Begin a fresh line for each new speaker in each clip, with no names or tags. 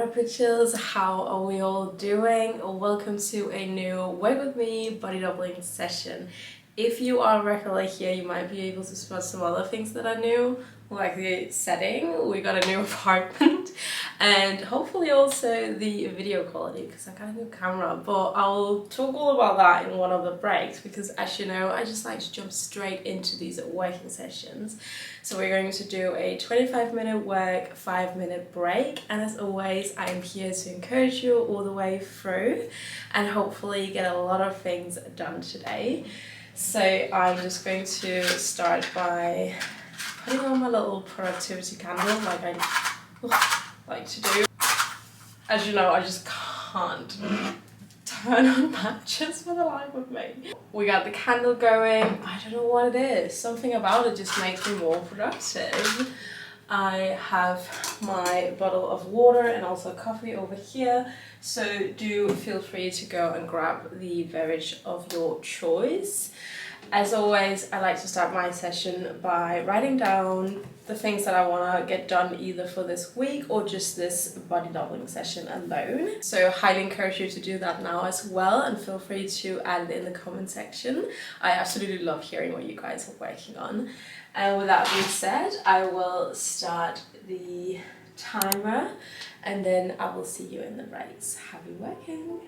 what up bitches, how are we all doing? Welcome to a new Work With Me body doubling session. If you are a regular here, you might be able to spot some other things that are new, like the setting. We got a new apartment and hopefully also the video quality because I got a new camera, but I'll talk all about that in one of the breaks because, as you know, I just like to jump straight into these working sessions. So we're going to do a 25-minute work, 5-minute break, and as always I am here to encourage you all the way through and hopefully get a lot of things done today. So I'm just going to start by putting on my little productivity candle like I like to do. As you know, I just can't turn on matches for the life of me. We got the candle going. I don't know what it is. Something about it just makes me more productive. I have my bottle of water and also coffee over here. So do feel free to go and grab the beverage of your choice. As always, I like to start my session by writing down the things that I want to get done either for this week or just this body doubling session alone. So I highly encourage you to do that now as well, and feel free to add it in the comment section. I absolutely love hearing what you guys are working on. And with that being said, I will start the timer and then I will see you in the breaks. Happy working!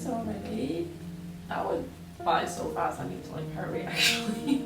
already. That would fly so fast. I need to like hurry actually.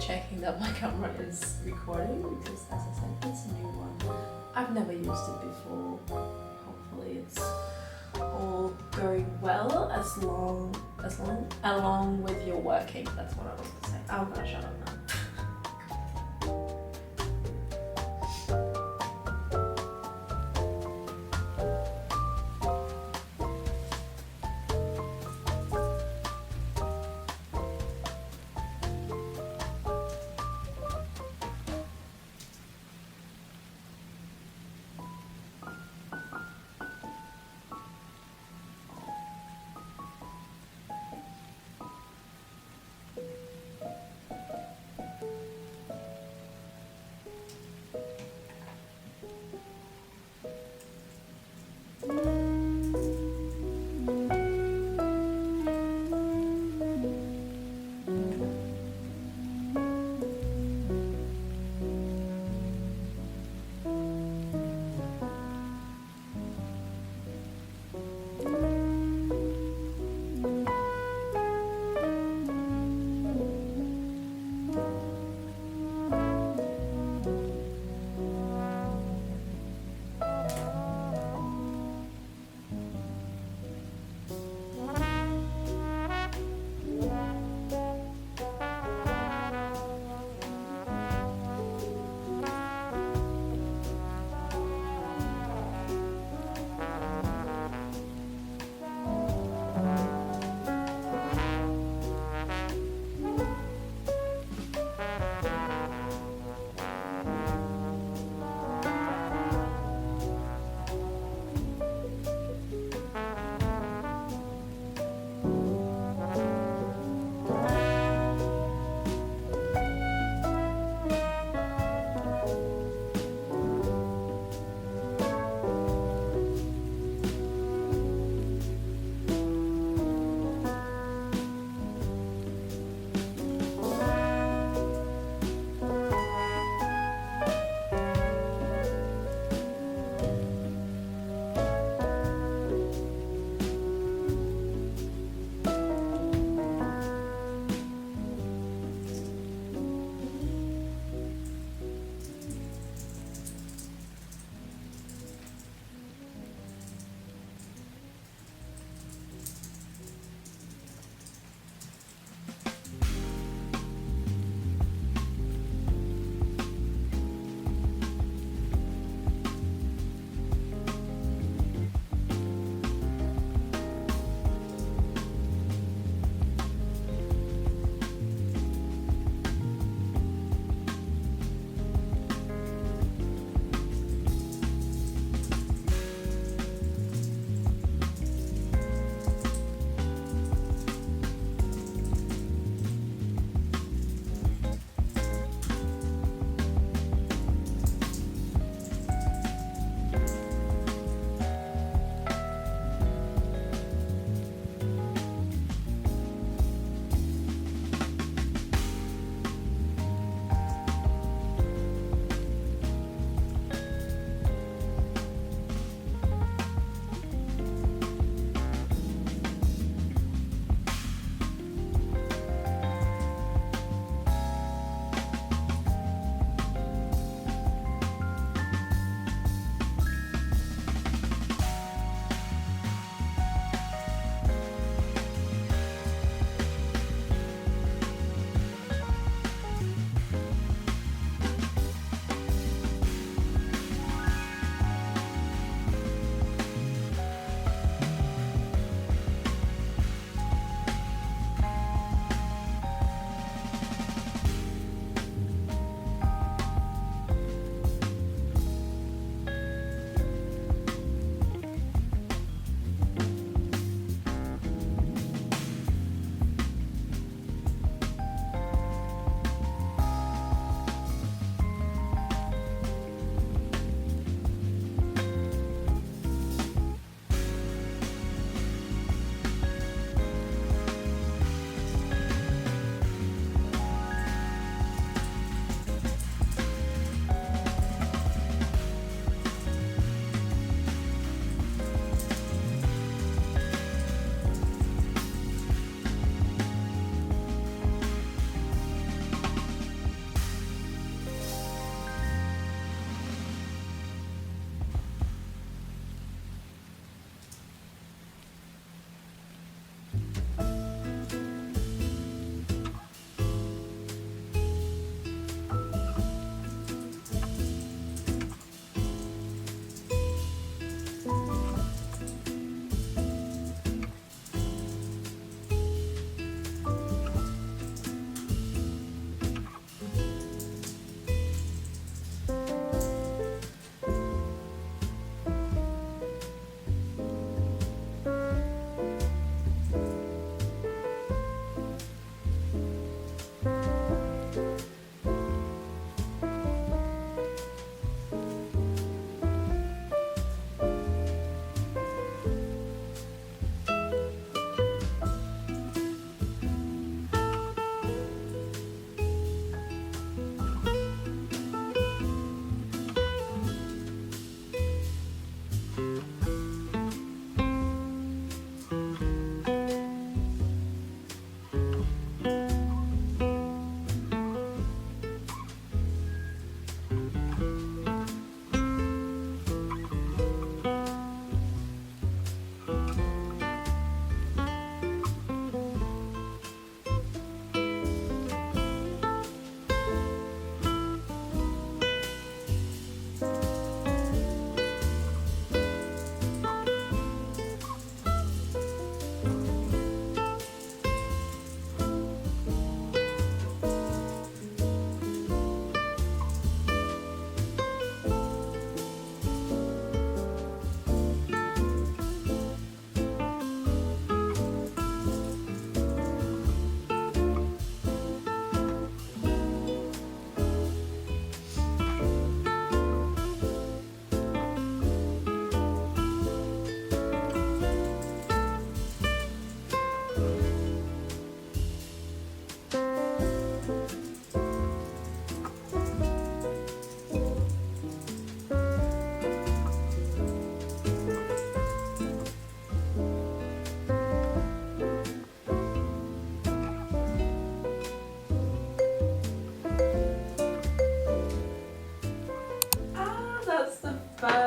checking that my camera is recording because, as I said, it's a new one. I've never used it before. Hopefully it's all going well along with your working. That's what I was gonna say. I'm gonna shut up now.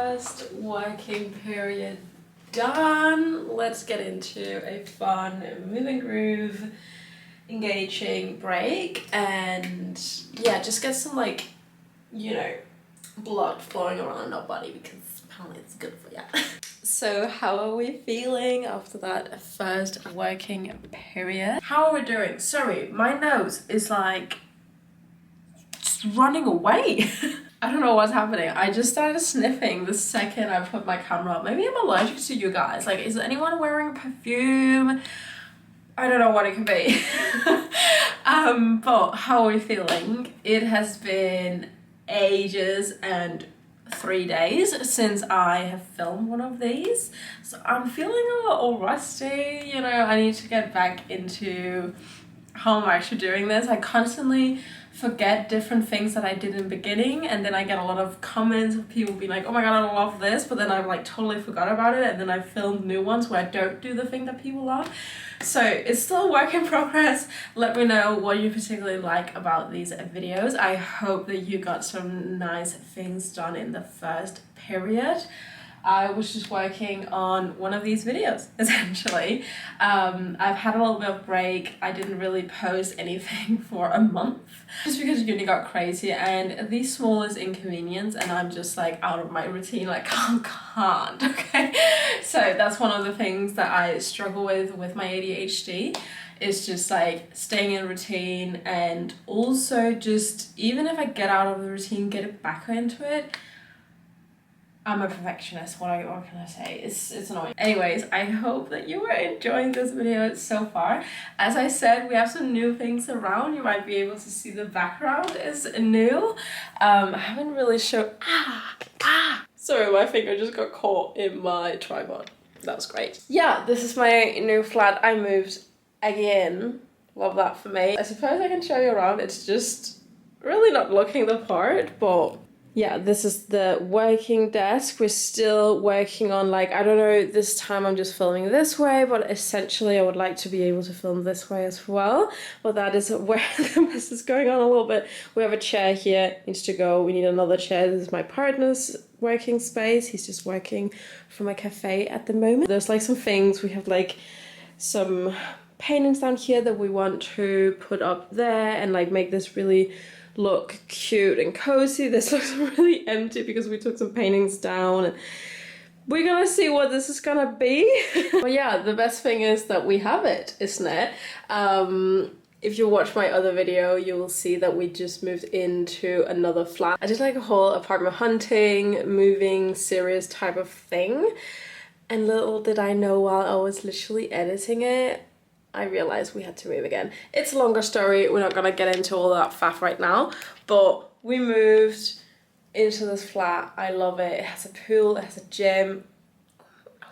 first working period done. Let's get into a fun, moving groove, engaging break, and yeah, just get some, like, you know, blood flowing around our body because apparently it's good for you. So how are we feeling after that first working period? How are we doing? Sorry, my nose is like just running away. I don't know what's happening. I just started sniffing the second I put my camera up. Maybe I'm allergic to you guys. Like, is anyone wearing perfume? I don't know what it could be. But how are we feeling? It has been ages and 3 days since I have filmed one of these, so I'm feeling a little rusty. You know, I need to get back into how I'm actually doing this. I constantly forget different things that I did in the beginning, and then I get a lot of comments of people being like, oh my god, I love this, but then I like totally forgot about it, and then I filmed new ones where I don't do the thing that people love. So it's still a work in progress. Let me know what you particularly like about these videos. I hope that you got some nice things done in the first period. I was just working on one of these videos, essentially. I've had a little bit of break. I didn't really post anything for a month just because uni got crazy and the smallest inconvenience, and I'm just like out of my routine, like can't, okay? So that's one of the things that I struggle with my ADHD. It's just like staying in routine, and also just even if I get out of the routine, get it back into it. I'm a perfectionist, what can I say? It's annoying. Anyways, I hope that you are enjoying this video so far. As I said, we have some new things around. You might be able to see the background is new. I haven't really shown, sorry, my finger just got caught in my tripod. That was great. Yeah, this is my new flat. I moved again. Love that for me. I suppose I can show you around. It's just really not looking the part, but yeah, this is the working desk. We're still working on, like, I don't know, this time I'm just filming this way, but essentially I would like to be able to film this way as well. But that is where the mess is going on a little bit. We have a chair here, needs to go. We need another chair. This is my partner's working space. He's just working from a cafe at the moment. There's like some things. We have like some paintings down here that we want to put up there and like make this really look cute and cozy. This looks really empty because we took some paintings down, and we're gonna see what this is gonna be. But yeah, the best thing is that we have it, isn't it? If you watch my other video, you will see that we just moved into another flat. I did like a whole apartment hunting, moving series type of thing, and little did I know while I was literally editing it, I realized we had to move again. It's a longer story. We're not gonna get into all that faff right now, but we moved into this flat. I love it. It has a pool, it has a gym.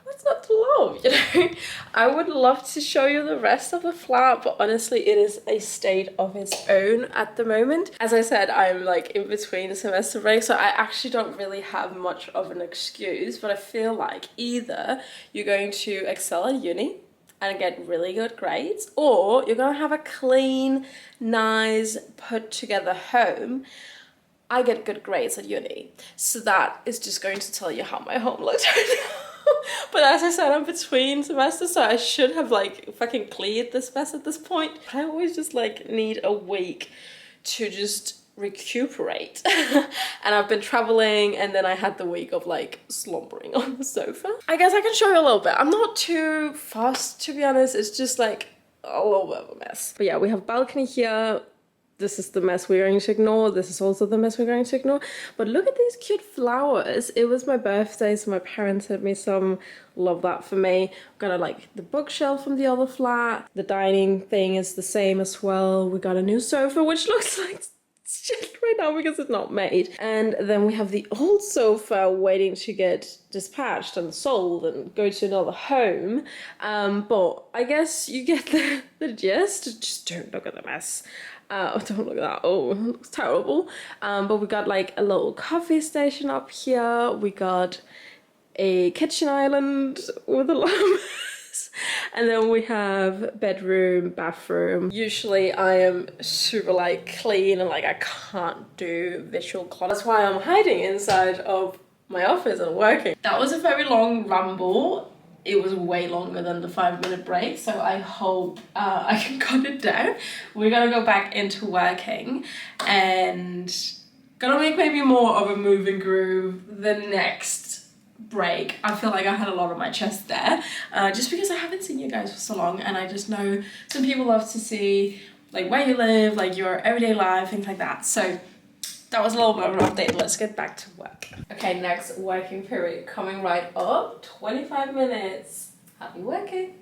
What's not to love, you know? I would love to show you the rest of the flat, but honestly, it is a state of its own at the moment. As I said, I'm like in between semester break, so I actually don't really have much of an excuse, but I feel like either you're going to excel at uni and get really good grades, or you're gonna have a clean, nice, put together home. I get good grades at uni, so that is just going to tell you how my home looks right now. But as I said, I'm between semesters, so I should have like fucking cleared this mess at this point. But I always just like need a week to just recuperate. And I've been traveling, and then I had the week of like slumbering on the sofa. I guess I can show you a little bit. I'm not too fussed, to be honest. It's just like a little bit of a mess. But yeah, we have balcony here. This is the mess we're going to ignore. This is also the mess we're going to ignore. But look at these cute flowers. It was my birthday, so my parents sent me some. Love that for me. Got a, like the bookshelf from the other flat. The dining thing is the same as well. We got a new sofa, which looks like shit right now because it's not made. And then we have the old sofa waiting to get dispatched and sold and go to another home. But I guess you get the gist. Just don't look at the mess. Don't look at that. Oh, it looks terrible. But we got like a little coffee station up here. We got a kitchen island with a lamp. And then we have bedroom, bathroom. Usually I am super like clean and like I can't do visual clutter. That's why I'm hiding inside of my off isn't working. That was a very long ramble. It was way longer than the 5-minute break, so I hope I can cut it down. We're gonna go back into working and gonna make maybe more of a move and groove the next break. I feel like I had a lot on my chest there, just because I haven't seen you guys for so long, and I just know some people love to see like where you live, like your everyday life, things like that. So that was a little bit of an update. Let's get back to work. Okay, next working period coming right up. 25 minutes. Happy working.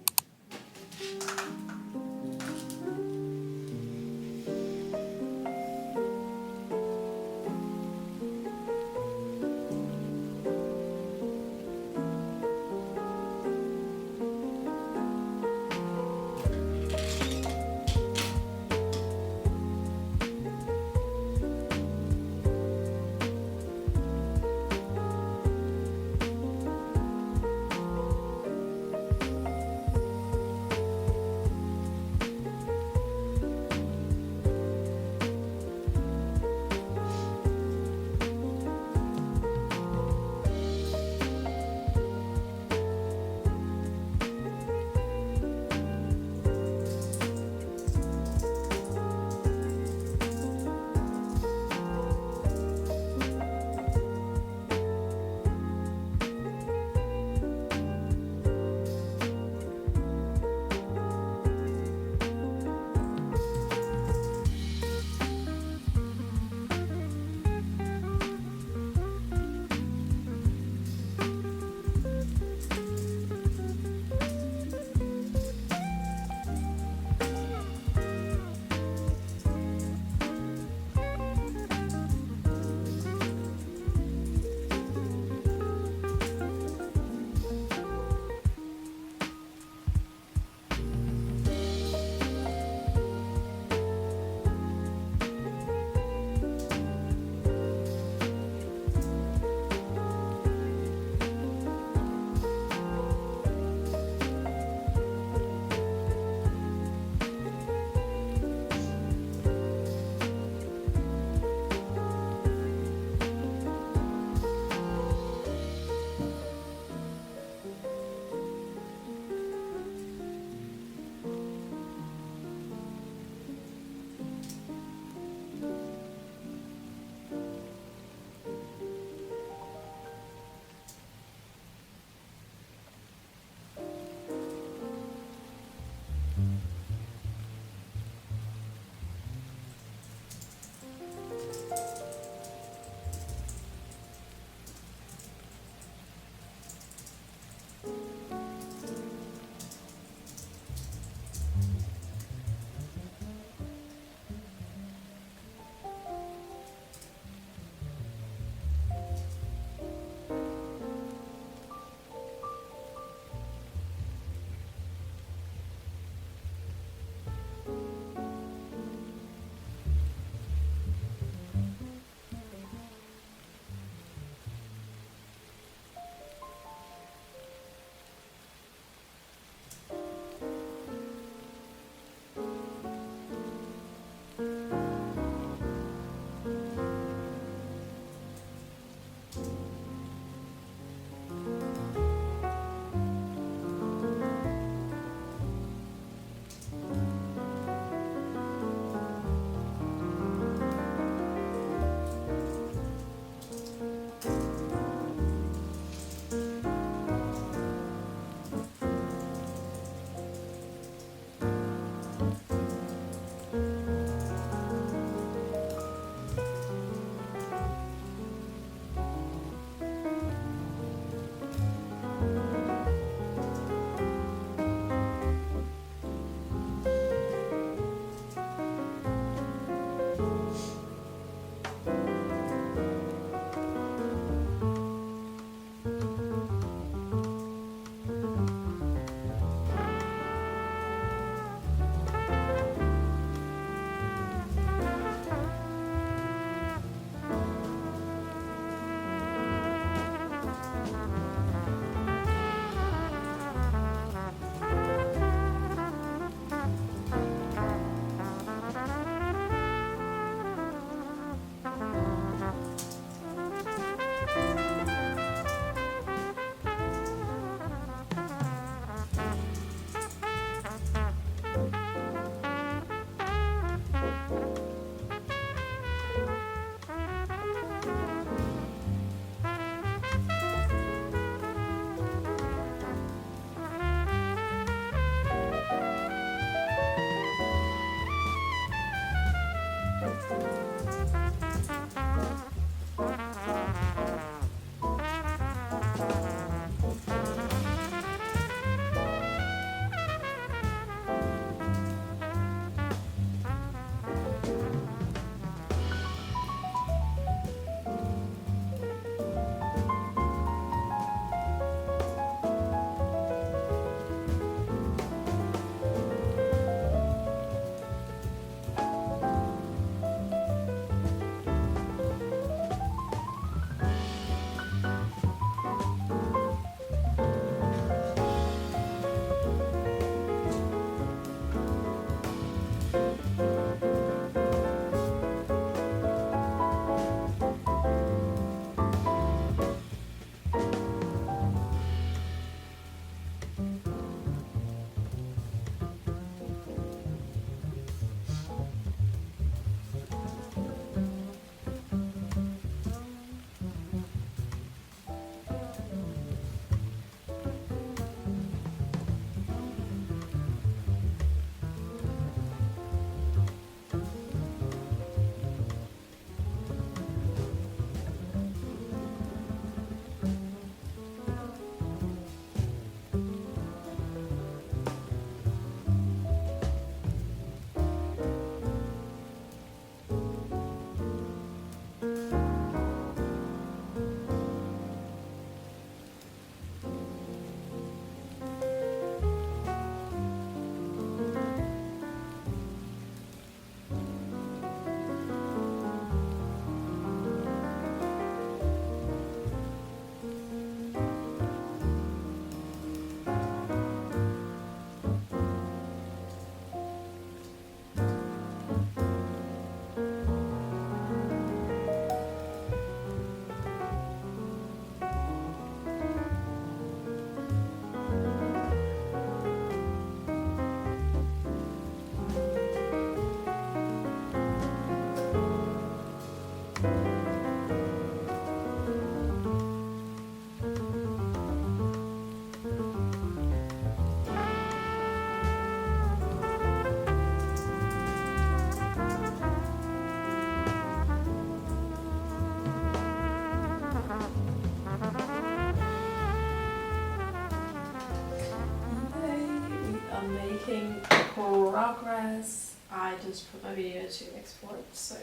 progress. I just put my video to export, so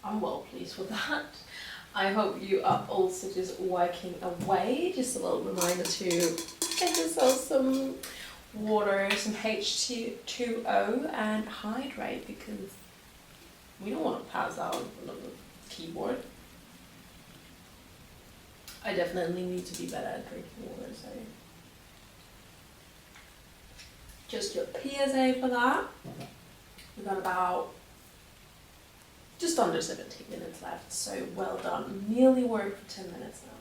I'm well pleased with that. I hope you are also just working away. Just a little reminder to get yourself some water, some H2O, and hydrate, because we don't want to pass out on the keyboard. I definitely need to be better at drinking water, so just your PSA for that. We've got about just under 17 minutes left, so well done. Nearly worked for 10 minutes now.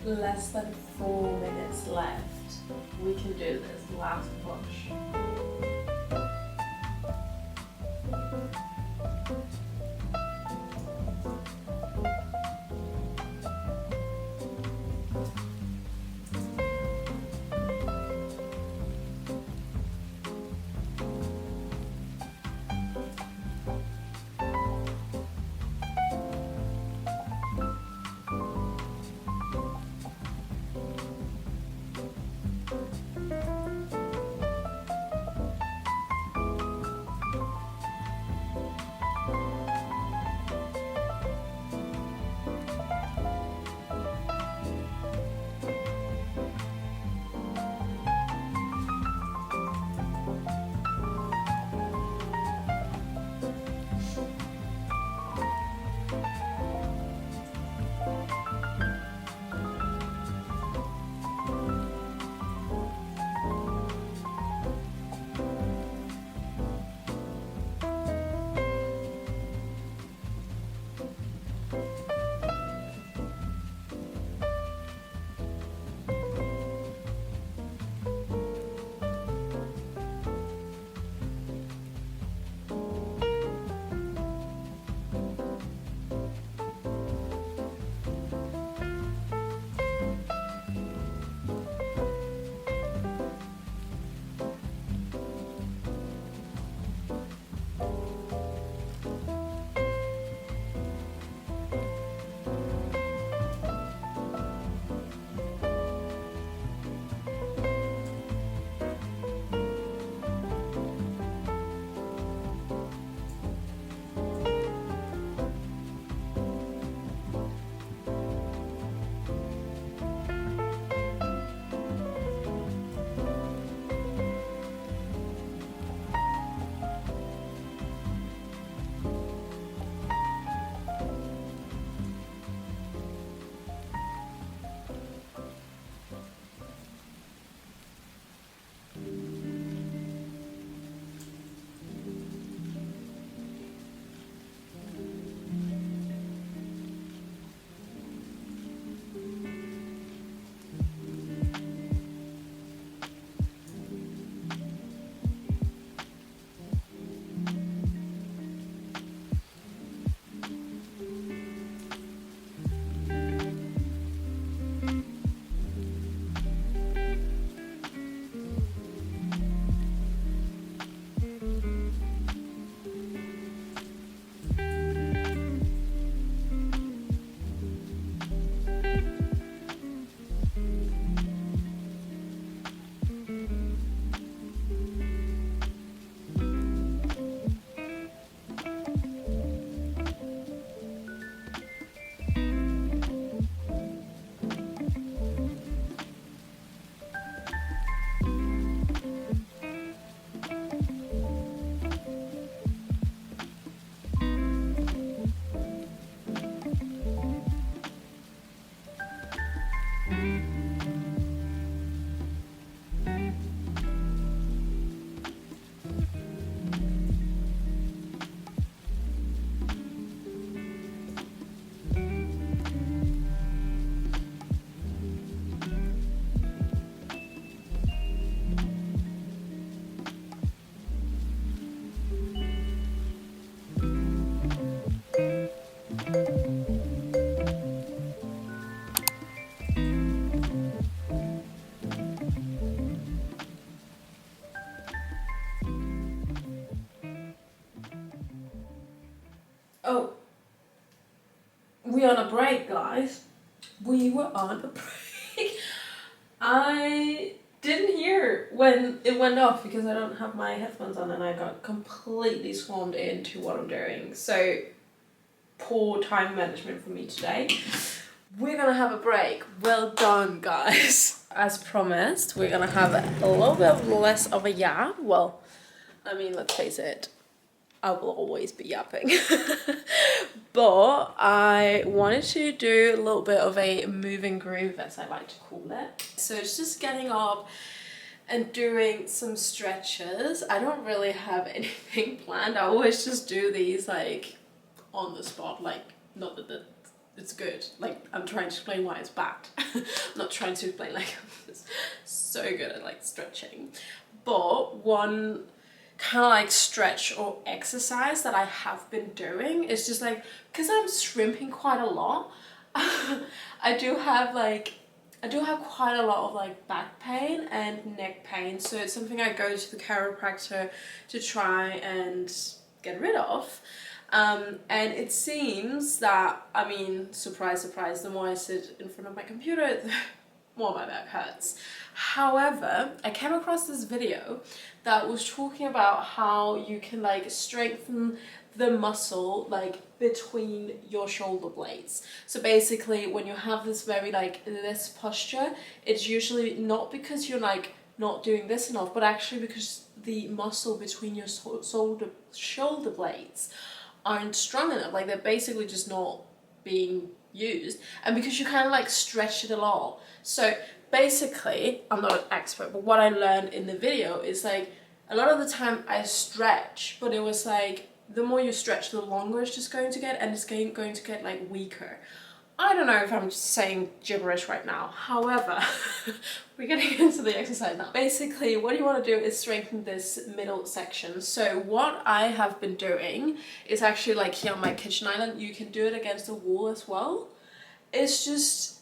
less than 4 minutes left. We can do this last push. Oh, we're on a break, guys. We were on a break. I didn't hear when it went off because I don't have my headphones on and I got completely swarmed into what I'm doing. So, poor time management for me today. We're gonna have a break. Well done, guys. As promised, we're gonna have a little bit less of a yap. Well, I mean, let's face it, I will always be yapping. But I wanted to do a little bit of a moving groove, as I like to call it. So it's just getting up and doing some stretches. I don't really have anything planned. I always just do these like on the spot, like not that it's good. Like, I'm trying to explain why it's bad. I'm not trying to explain like I'm just so good at like stretching. But one kind of like stretch or exercise that I have been doing is just like, because I'm shrimping quite a lot, I do have quite a lot of like back pain and neck pain, so it's something I go to the chiropractor to try and get rid of. And it seems that, I mean, surprise, surprise, the more I sit in front of my computer, the more my back hurts. However, I came across this video that was talking about how you can like strengthen the muscle like between your shoulder blades. So basically when you have this very like this posture, it's usually not because you're like not doing this enough, but actually because the muscle between your shoulder blades aren't strong enough. Like they're basically just not being used, and because you kind of like stretch it a lot. So basically, I'm not an expert, but what I learned in the video is like a lot of the time I stretch, but it was like the more you stretch, the longer it's just going to get, and it's going to get like weaker. I don't know if I'm just saying gibberish right now. However, we're getting into the exercise now. Basically, what you want to do is strengthen this middle section. So what I have been doing is actually like here on my kitchen island, you can do it against the wall as well. It's just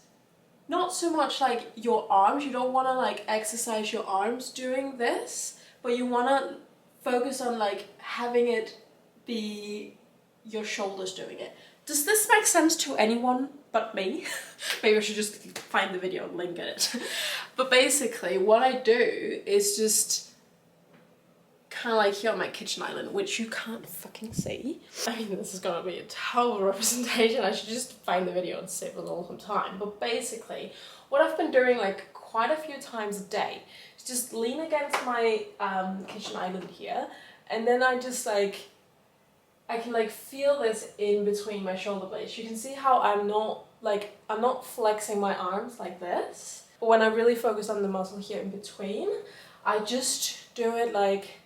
not so much like your arms. You don't want to like exercise your arms doing this, but you want to focus on like having it be your shoulders doing it. Does this make sense to anyone but me? Maybe I should just find the video and link it. But basically what I do is just kind of like here on my kitchen island, which you can't fucking see. I mean, this is gonna be a terrible representation. I should just find the video and save it all some time. But basically what I've been doing like quite a few times a day is just lean against my kitchen island here, and then I just like, I can like feel this in between my shoulder blades. You can see how I'm not flexing my arms like this, but when I really focus on the muscle here in between, I just do it like,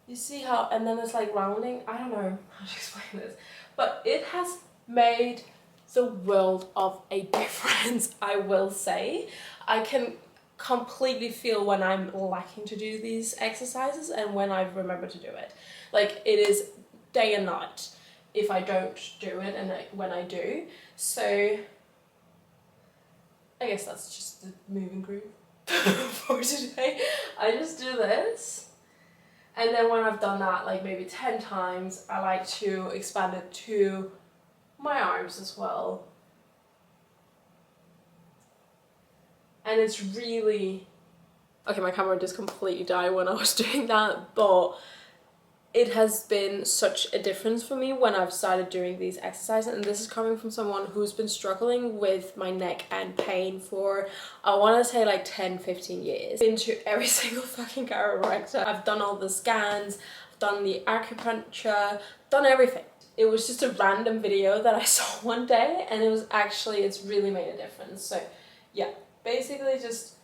you see how, and then it's like rounding. I don't know how to explain this, but it has made the world of a difference, I will say. I can completely feel when I'm lacking to do these exercises and when I remember to do it. Like, it is day and night if I don't do it and when I do. So I guess that's just the moving groove for today. I just do this, and then when I've done that like maybe 10 times, I like to expand it to my arms as well. And it's really, okay, my camera just completely died when I was doing that, but it has been such a difference for me when I've started doing these exercises. And this is coming from someone who's been struggling with my neck and pain for, I want to say like 10-15 years. Been to every single fucking chiropractor. I've done all the scans, I've done the acupuncture, done everything. It was just a random video that I saw one day, and it was actually, it's really made a difference. So yeah, basically just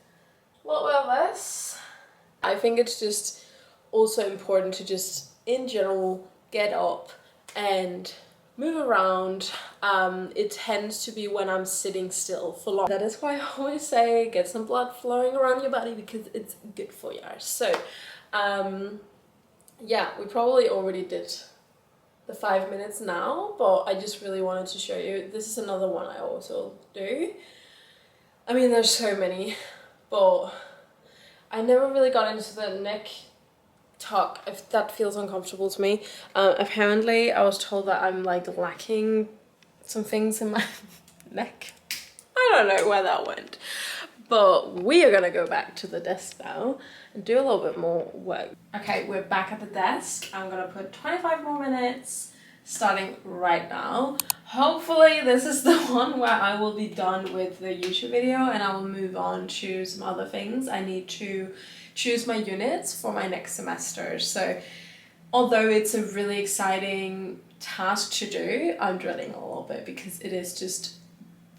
a little bit of this. I think it's just also important to just in general get up and move around. It tends to be when I'm sitting still for long. That is why I always say get some blood flowing around your body, because it's good for you. So yeah, we probably already did the 5 minutes now, but I just really wanted to show you. This is another one I also do. I mean, there's so many, but I never really got into the neck tuck, if that feels uncomfortable to me. Apparently I was told that I'm like lacking some things in my neck. I don't know where that went, but we are gonna go back to the desk now and do a little bit more work. Okay, we're back at the desk. I'm gonna put 25 more minutes starting right now. Hopefully this is the one where I will be done with the YouTube video and I will move on to some other things. I need to choose my units for my next semester. So although it's a really exciting task to do, I'm dreading a little bit because it is just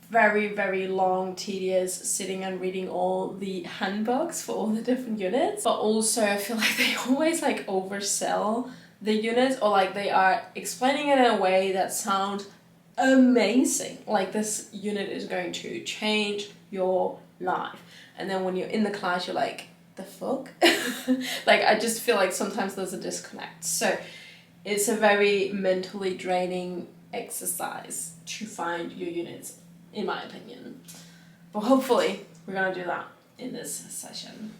very, very long, tedious sitting and reading all the handbooks for all the different units. But also I feel like they always like oversell the units, or like they are explaining it in a way that sounds amazing. Like, this unit is going to change your life. And then when you're in the class, you're like, the fuck? Like, I just feel like sometimes there's a disconnect. So it's a very mentally draining exercise to find your units, in my opinion. But hopefully we're gonna do that in this session.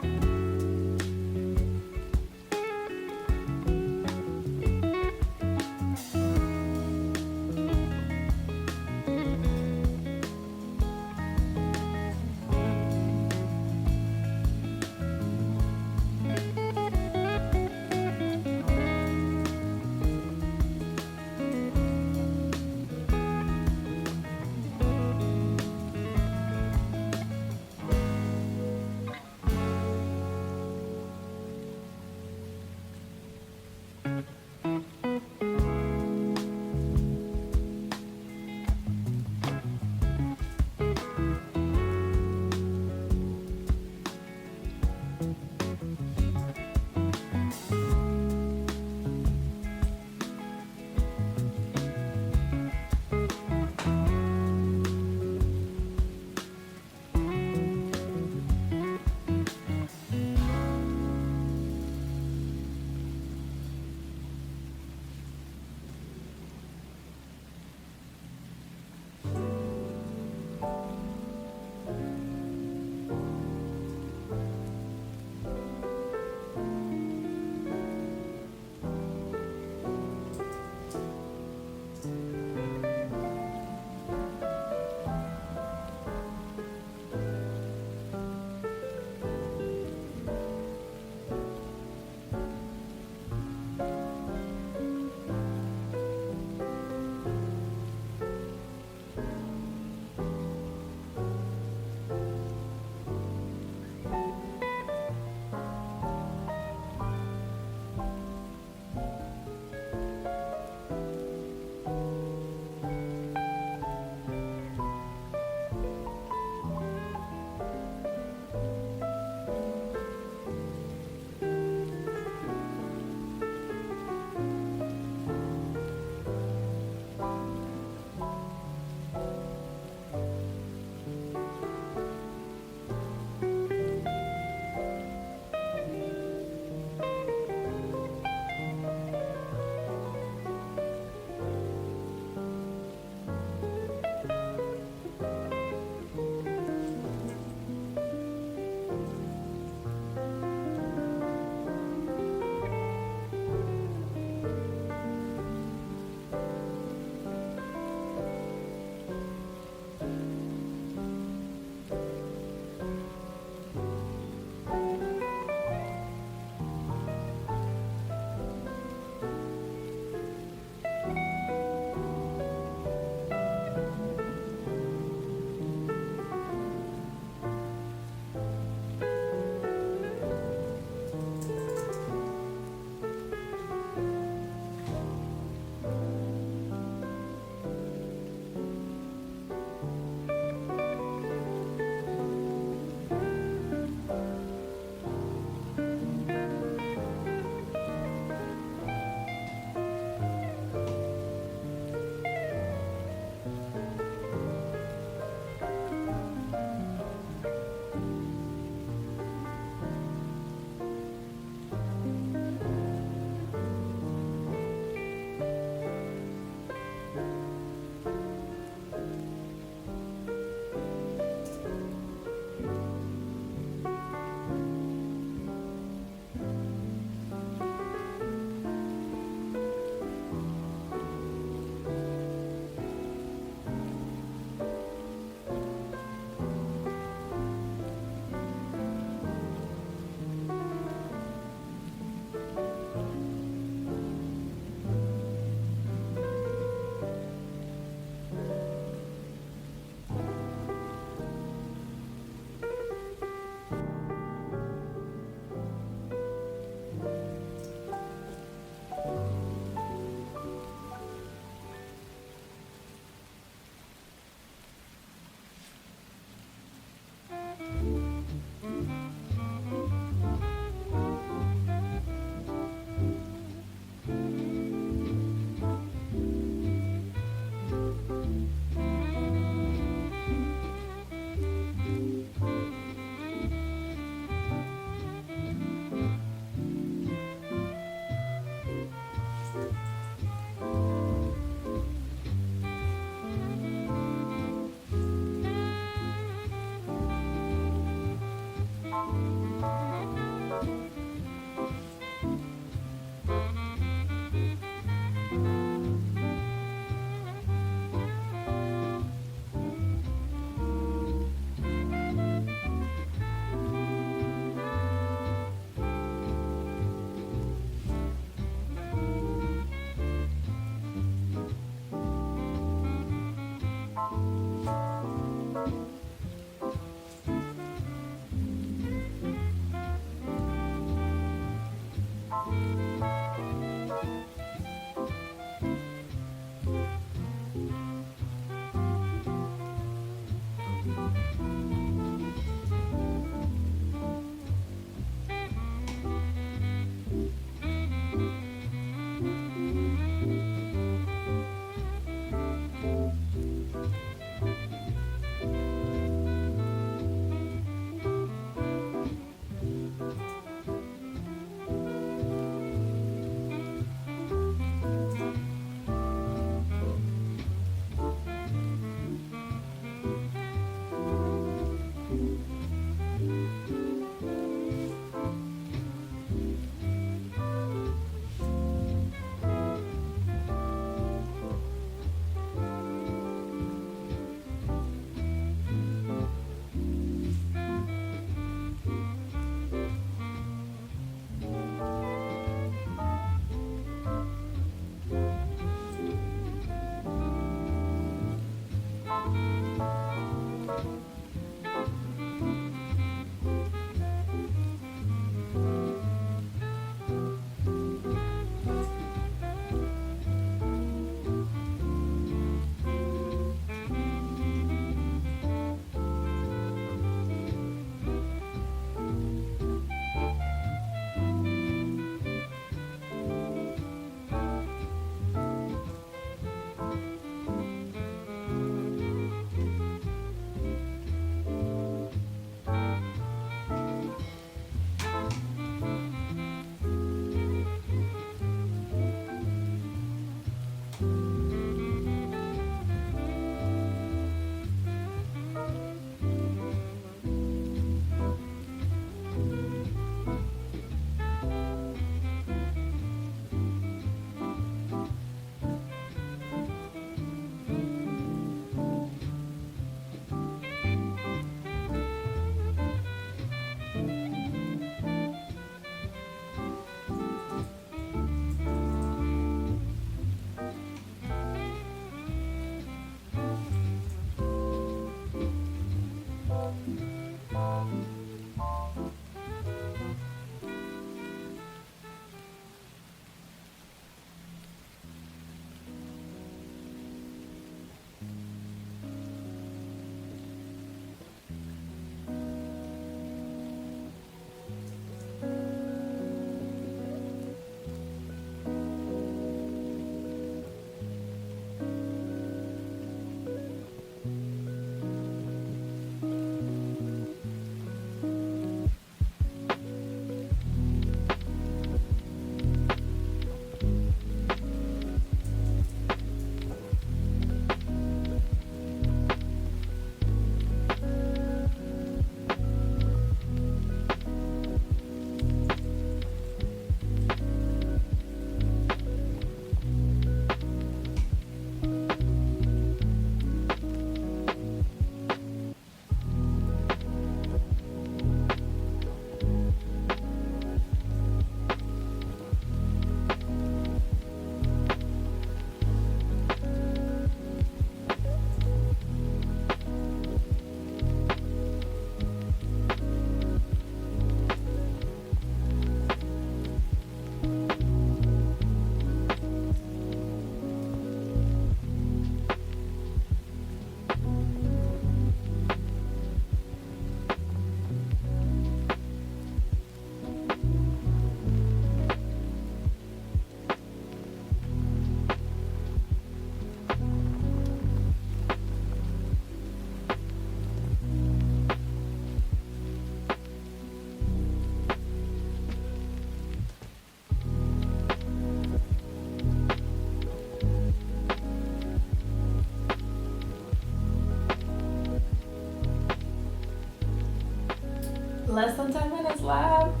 less than 10 minutes left.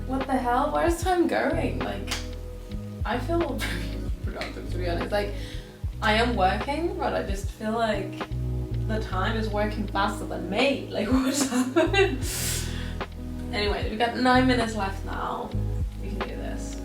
What the hell? Where's time going? Like, I feel pretty productive, to be honest. Like, I am working, but I just feel like the time is working faster than me. Like, what's happening? Anyway, we've got 9 minutes left now. We can do this.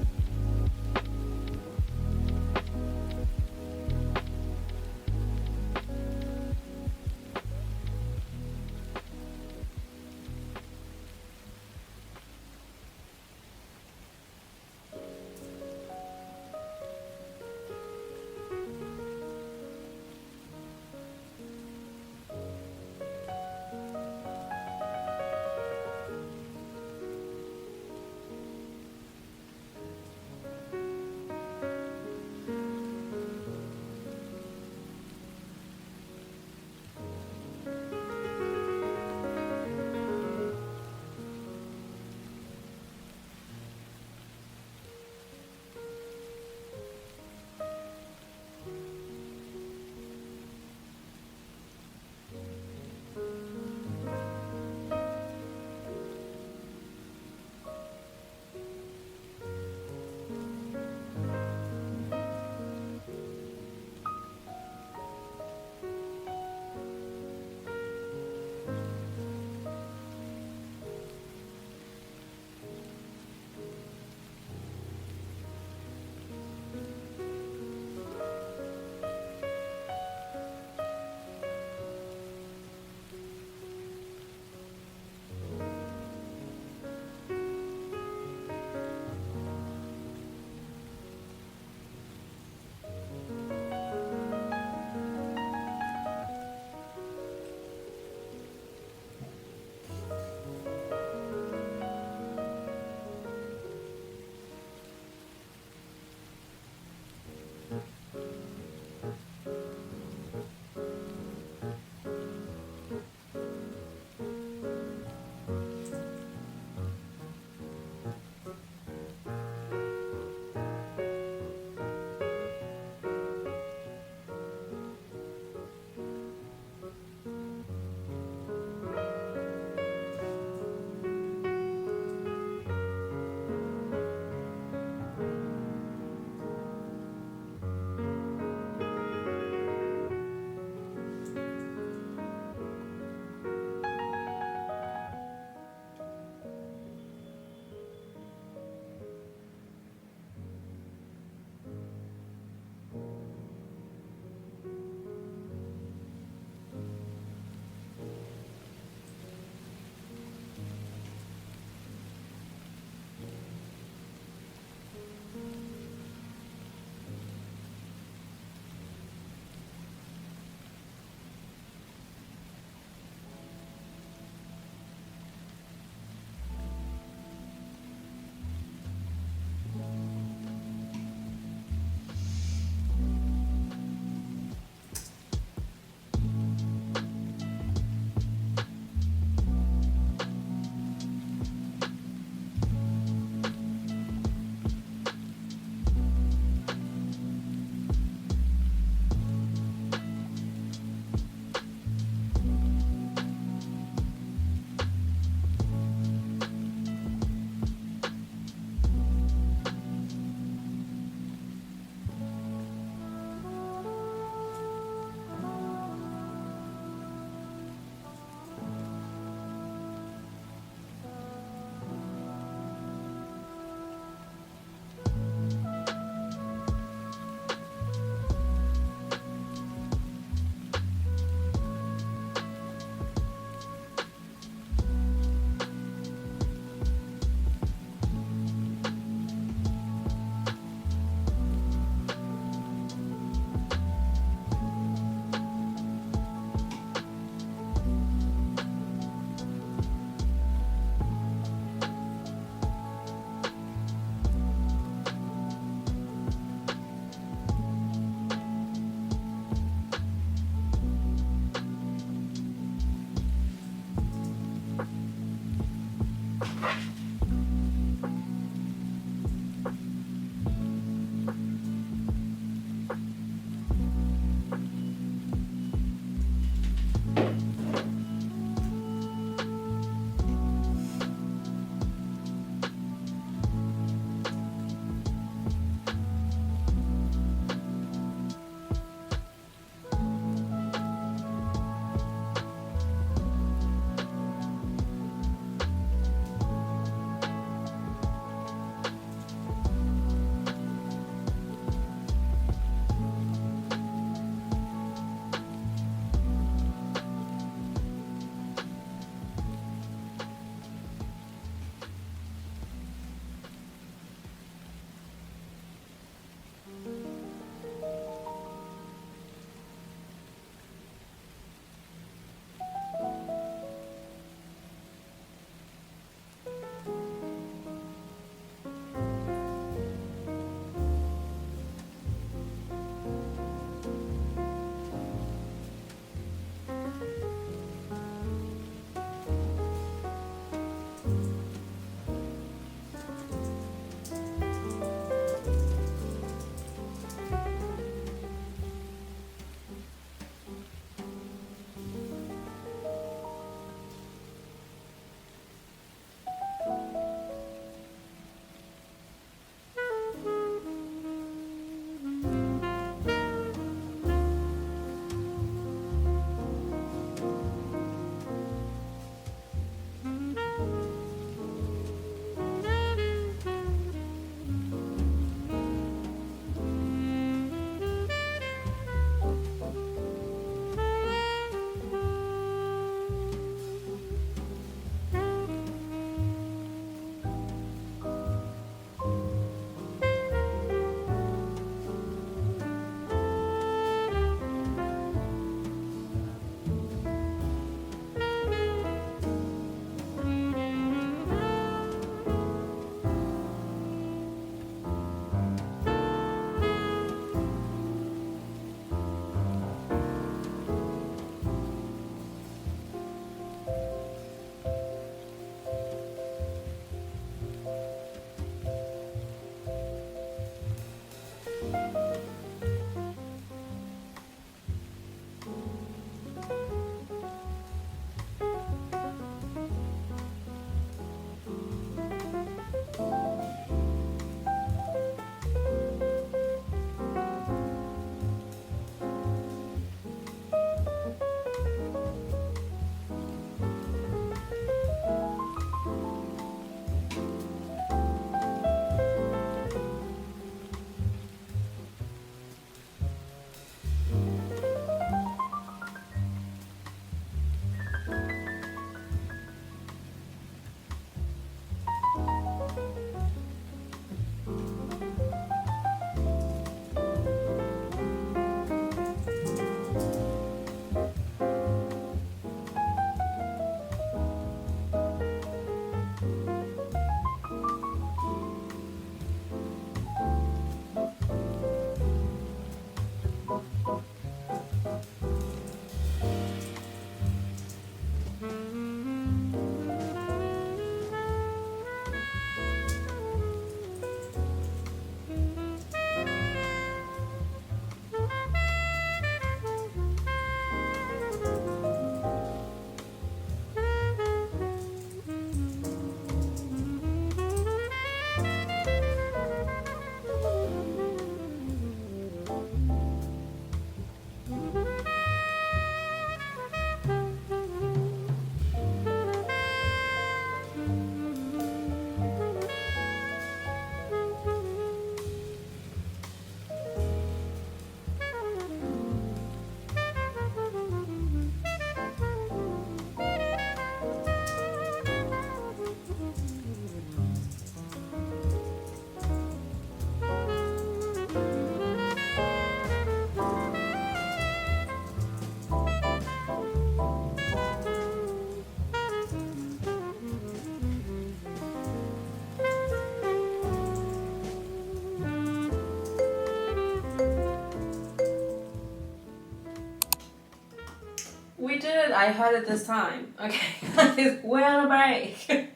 I heard it this time. Okay, we're on a break.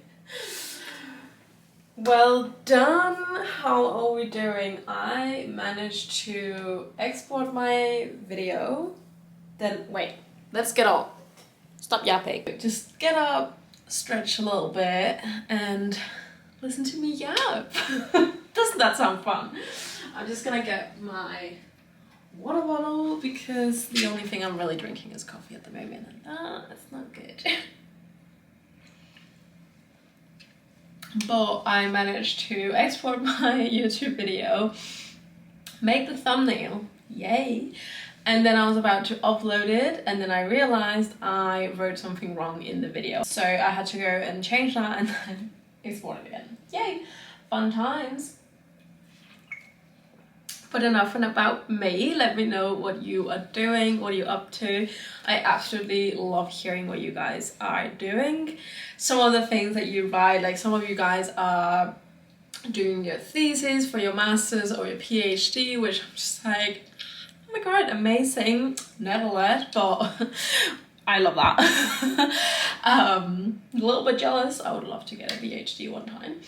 Well done. How are we doing? I managed to export my video. Then, wait, let's get up. Stop yapping. Just get up, stretch a little bit, and listen to me yap. Doesn't that sound fun? I'm just gonna get my water bottle because the only thing I'm really drinking is coffee at the moment, and that's not good. But I managed to export my YouTube video, make the thumbnail, yay, and then I was about to upload it, and then I realized I wrote something wrong in the video, so I had to go and change that and then export it again. Yay, fun times. But enough about me. Let me know what you are doing, what you're up to. I absolutely love hearing what you guys are doing. Some of the things that you write, like some of you guys are doing your thesis for your master's or your PhD, which I'm just like, oh my god, amazing. Not a lot, but I love that. A little bit jealous. I would love to get a PhD one time.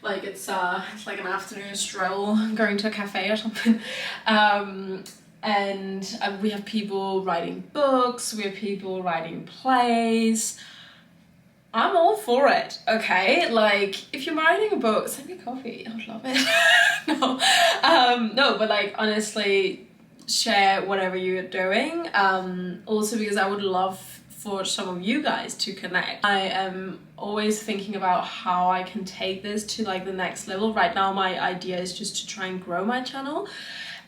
Like it's like an afternoon stroll, going to a cafe or something. And we have people writing books, we have people writing plays. I'm all for it, okay? Like, if you're writing a book, send me coffee, I would love it. No, but like, honestly, share whatever you're doing. Also because I would love for some of you guys to connect. I am always thinking about how I can take this to like the next level. Right now my idea is just to try and grow my channel,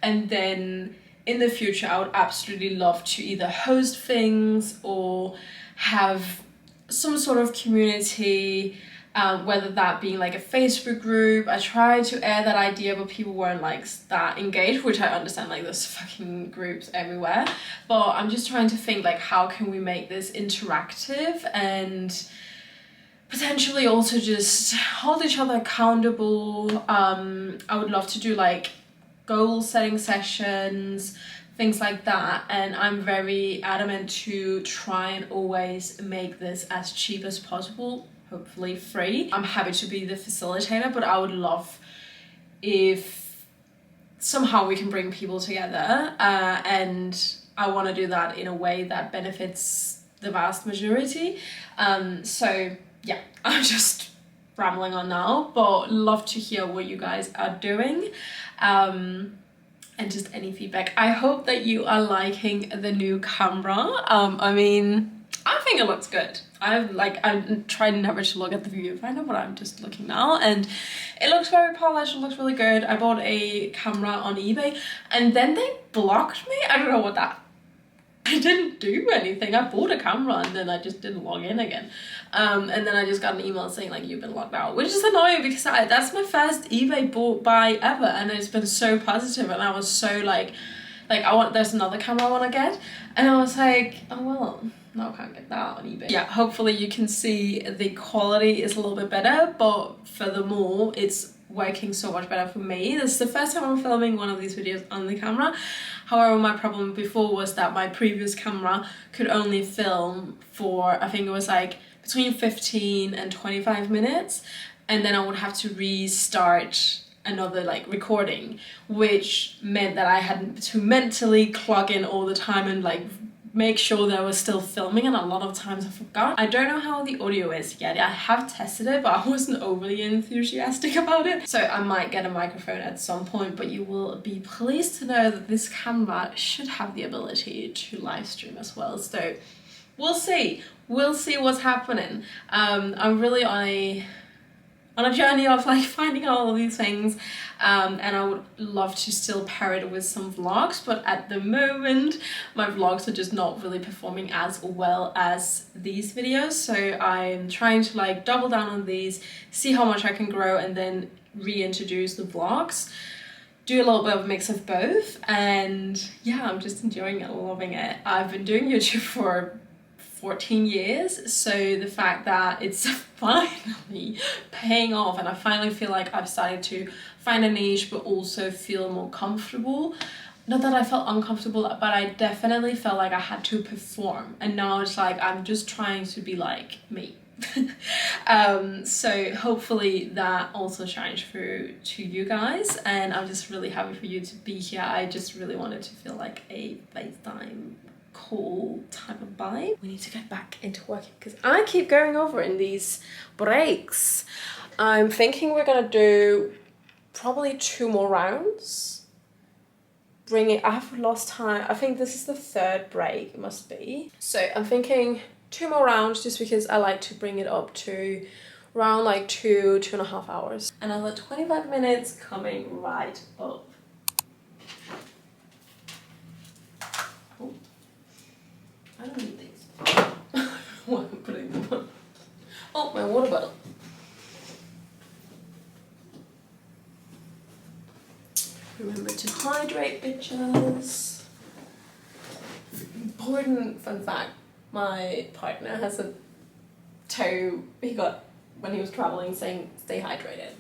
and then in the future I would absolutely love to either host things or have some sort of community, whether that being like a Facebook group. I tried to air that idea, but people weren't like that engaged, which I understand, like there's fucking groups everywhere. But I'm just trying to think like, how can we make this interactive and potentially also just hold each other accountable. I would love to do like goal setting sessions, things like that, and I'm very adamant to try and always make this as cheap as possible, hopefully free. I'm happy to be the facilitator, but I would love if somehow we can bring people together, and I want to do that in a way that benefits the vast majority. So yeah, I'm just rambling on now, but love to hear what you guys are doing. And just any feedback. I hope that you are liking the new camera. I mean, I think it looks good. I'm trying never to look at the viewfinder, but I'm just looking now, and it looks very polished. It looks really good. I bought a camera on eBay, and then they blocked me. I don't know what that. I didn't do anything. I bought a camera and then I just didn't log in again. And then I just got an email saying like, you've been locked out, which is annoying because that's my first eBay buy ever, and it's been so positive, and I was so like there's another camera I want to get, and I was like, oh well, no, I can't get that on eBay. Yeah, hopefully you can see the quality is a little bit better, but furthermore, it's working so much better for me. This is the first time I'm filming one of these videos on the camera. However, my problem before was that my previous camera could only film for, I think it was like between 15 and 25 minutes, and then I would have to restart another like recording, which meant that I had to mentally clock in all the time and like make sure that I was still filming, and a lot of times I forgot. I don't know how the audio is yet. I have tested it, but I wasn't overly enthusiastic about it. So I might get a microphone at some point, but you will be pleased to know that this camera should have the ability to live stream as well. So we'll see. We'll see what's happening. I'm really on a journey of like finding out all of these things, and I would love to still pair it with some vlogs, but at the moment my vlogs are just not really performing as well as these videos, so I'm trying to like double down on these, see how much I can grow, and then reintroduce the vlogs, do a little bit of a mix of both. And yeah, I'm just enjoying it, loving it. I've been doing YouTube for 14 years, so the fact that it's finally paying off, and I finally feel like I've started to find a niche but also feel more comfortable, not that I felt uncomfortable, but I definitely felt like I had to perform, and now it's like I'm just trying to be like me. So hopefully that also shines through to you guys, and I'm just really happy for you to be here. I just really wanted to feel like a FaceTime cool type of vibe. We need to get back into working because I keep going over in these breaks. I'm thinking we're gonna do probably 2 more rounds. I have lost time. I think this is the 3rd break, it must be. So I'm thinking 2 more rounds, just because I like to bring it up to around like 2.5 hours. Another 25 minutes coming right up. Oh, I don't need these. Why am I putting them on? Oh, my water bottle. Remember to hydrate, bitches. Important fun fact, my partner has a toe he got when he was traveling saying stay hydrated.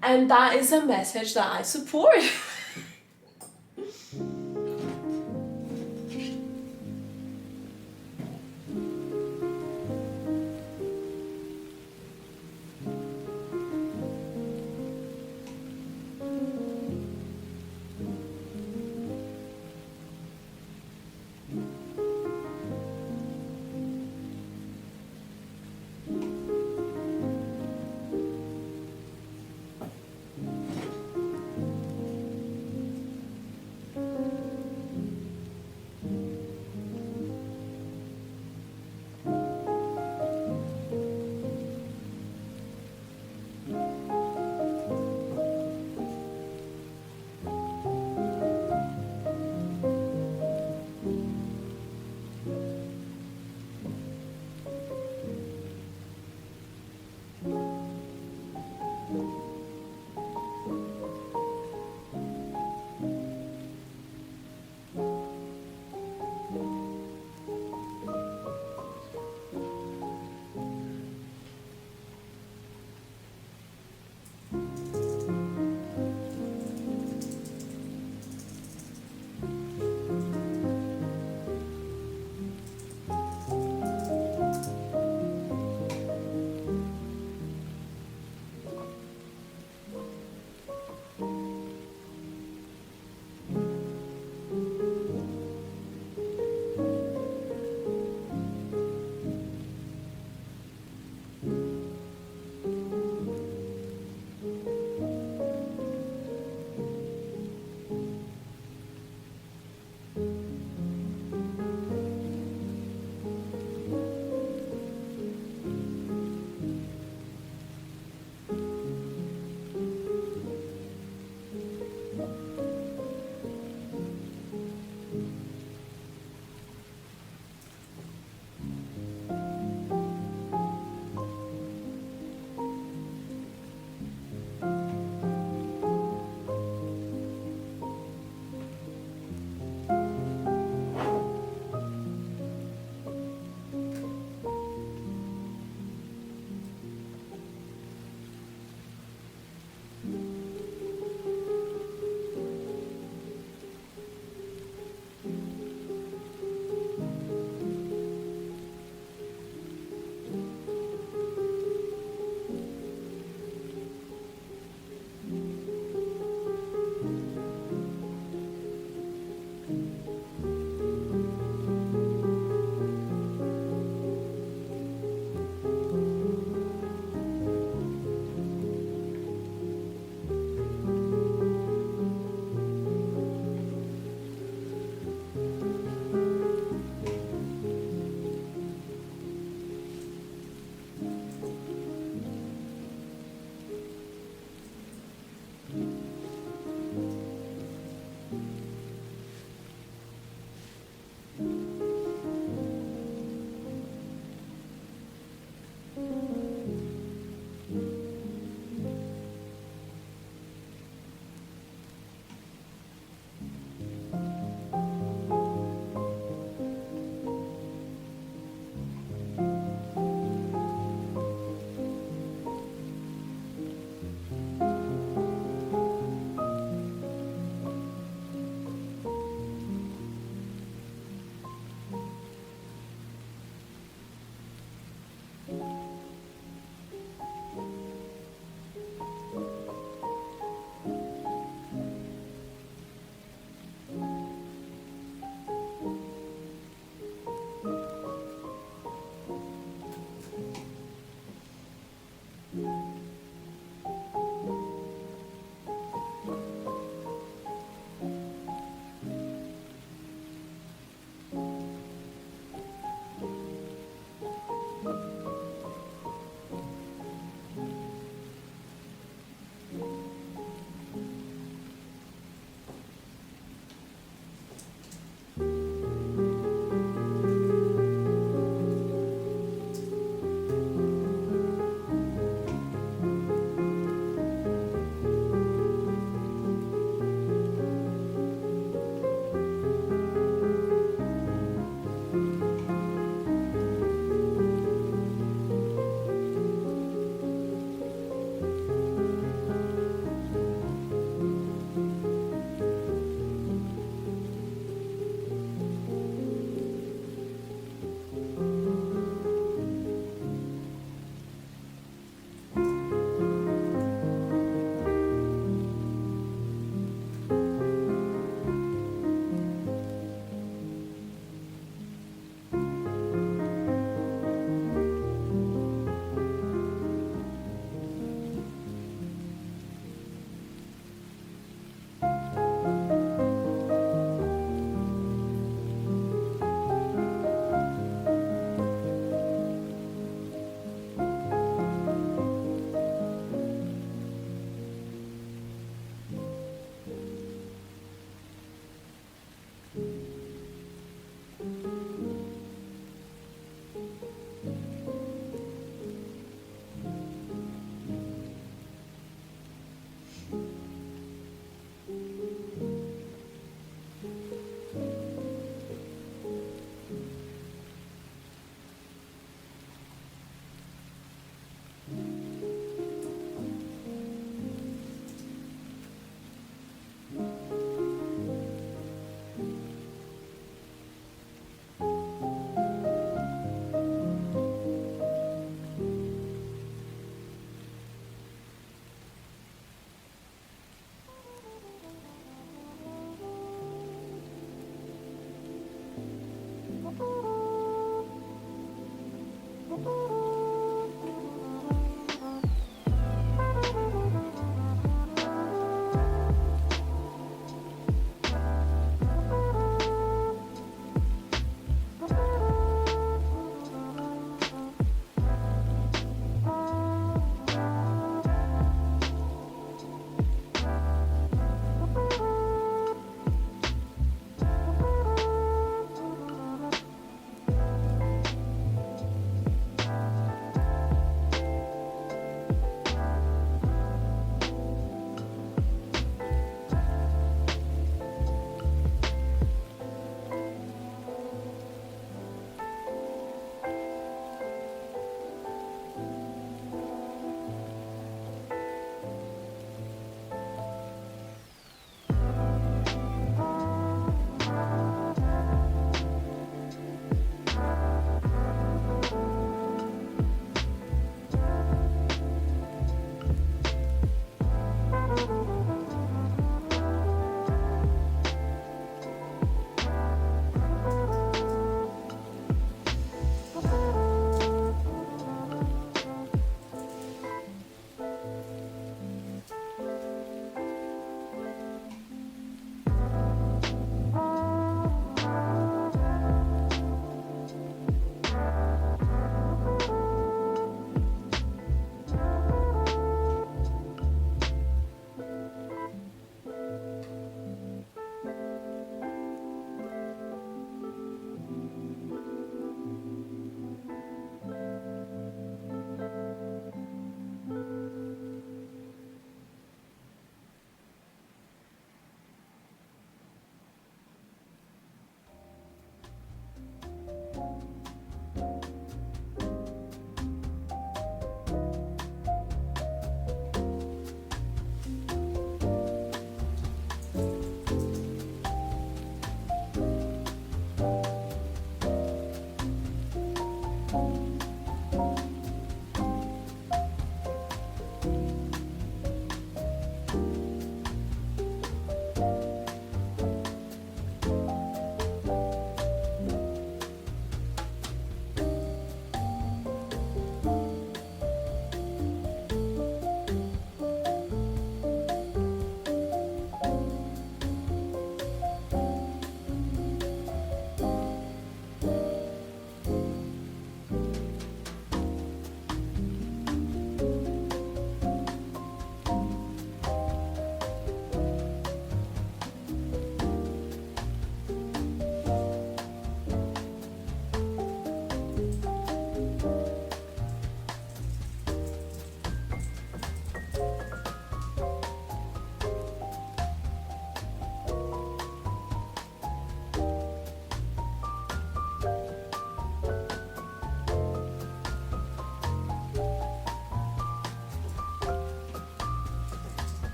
And that is a message that I support.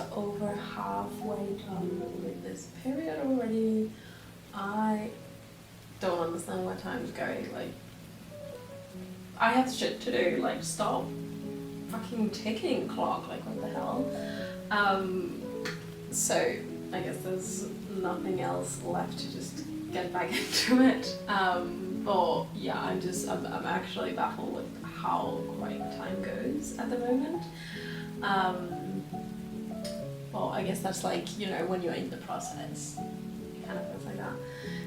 are over halfway done with this period already. I don't understand where time's going. Like, I have shit to do. Like, stop fucking ticking clock. Like, what the hell? So I guess there's nothing else left to just get back into it. But yeah, I'm actually baffled with how quick time goes at the moment. Well, I guess that's like, you know, when you're in the process, it kind of feels like that.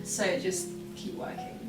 So just keep working.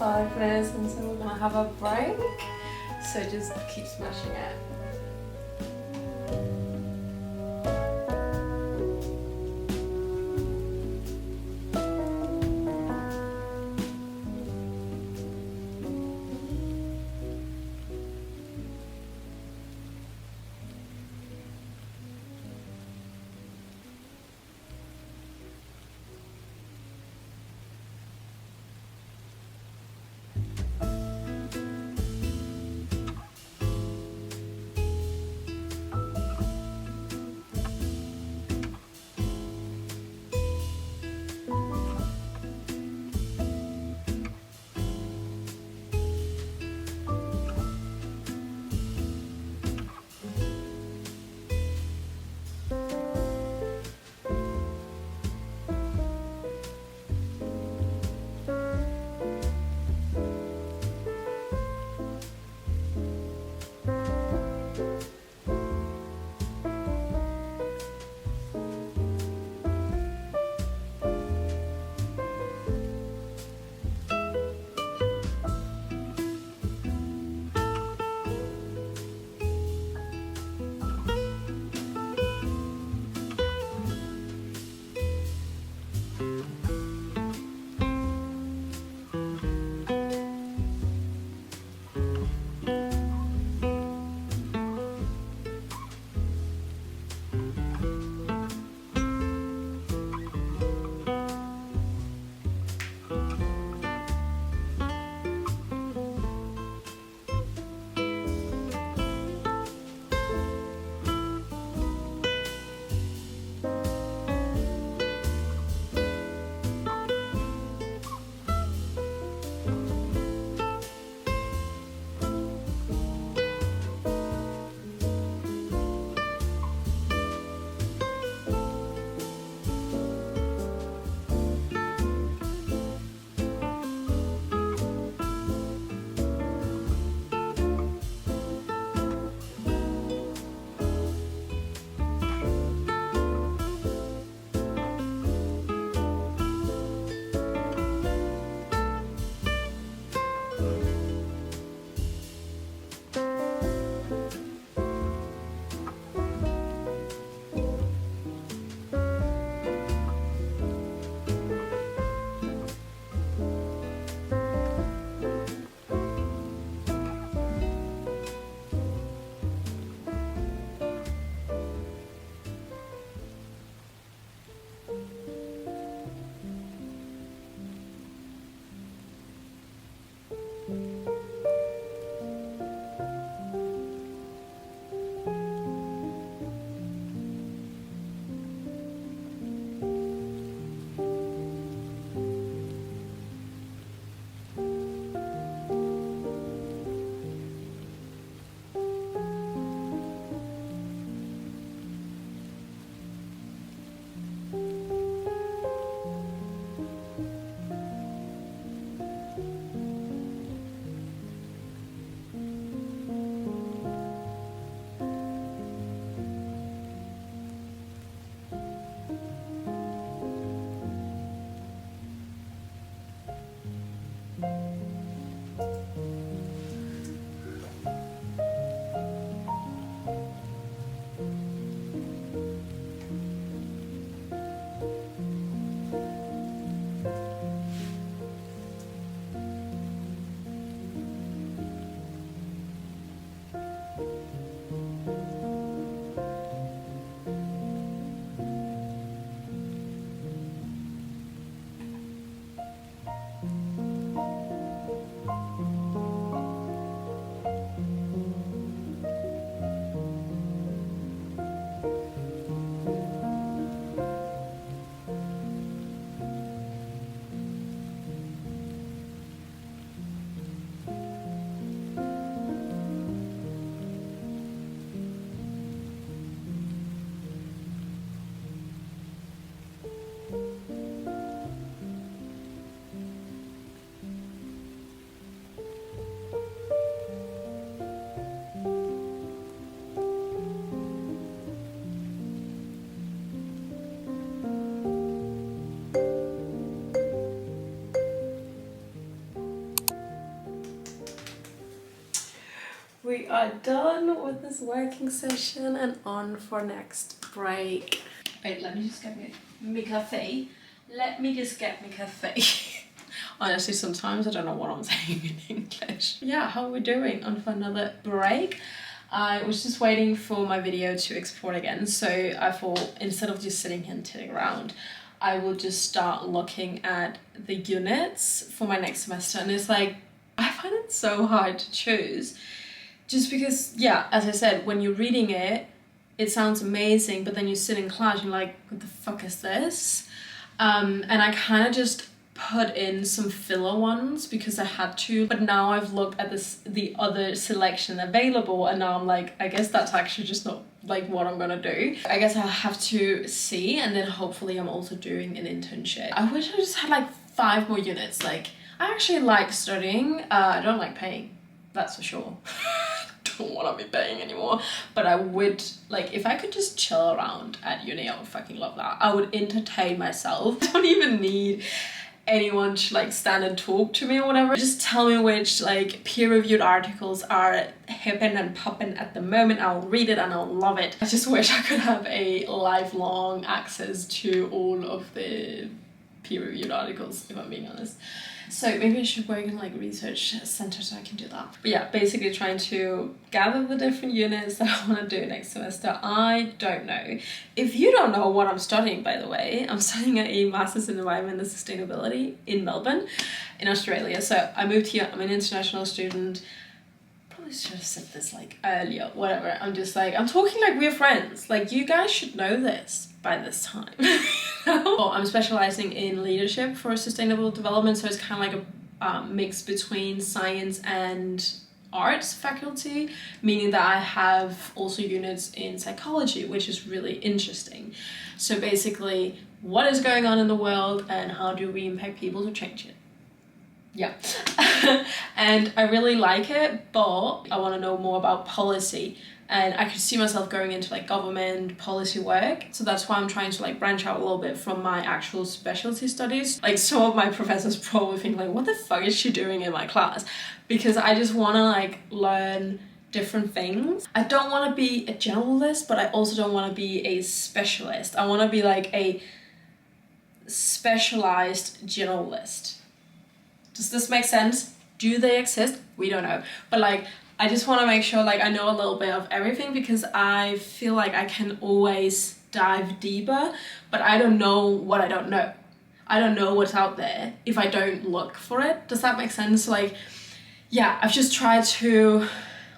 5 minutes until we're gonna have a break. So just keep smashing it. are done with this working session and on for next break. Wait, let me just get me cafe. Let me just get me cafe. Honestly, sometimes I don't know what I'm saying in English. Yeah, how are we doing on for another break? I was just waiting for my video to export again, so I thought instead of just sitting here and titting around, I will just start looking at the units for my next semester. And it's like, I find it so hard to choose just because, yeah, as I said, when you're reading it, it sounds amazing, but then you sit in class and you're like, what the fuck is this? And I kind of just put in some filler ones because I had to, but now I've looked at the other selection available, and now I'm like, I guess that's actually just not like what I'm gonna do. I guess I'll have to see, and then hopefully I'm also doing an internship. I wish I just had like 5 more units. Like, I actually like studying. I don't like paying, that's for sure. Don't want to be paying anymore, but I would, like, if I could just chill around at uni, I would fucking love that. I would entertain myself. I don't even need anyone to like stand and talk to me or whatever. Just tell me which like peer-reviewed articles are hipping and popping at the moment. I'll read it and I'll love it. I just wish I could have a lifelong access to all of the peer-reviewed articles, if I'm being honest. So maybe I should work in like a research center so I can do that. But yeah, basically trying to gather the different units that I want to do next semester. I don't know. If you don't know what I'm studying, by the way, I'm studying a Masters in Environment and Sustainability in Melbourne, in Australia. So I moved here, I'm an international student. Probably should have said this like earlier, whatever. I'm just like, I'm talking like we're friends. Like, you guys should know this by this time. Well, I'm specializing in leadership for sustainable development, so it's kind of like a mix between science and arts faculty, meaning that I have also units in psychology, which is really interesting. So basically, what is going on in the world and how do we impact people to change it? Yeah. And I really like it, but I want to know more about policy. And I could see myself going into like government policy work. So that's why I'm trying to like branch out a little bit from my actual specialty studies. Like, some of my professors probably think like, what the fuck is she doing in my class? Because I just want to like learn different things. I don't want to be a generalist, but I also don't want to be a specialist. I want to be like a specialized generalist. Does this make sense? Do they exist? We don't know. But like, I just want to make sure like I know a little bit of everything, because I feel like I can always dive deeper, but I don't know what I don't know. I don't know what's out there if I don't look for it. Does that make sense? Like, yeah, I've just tried to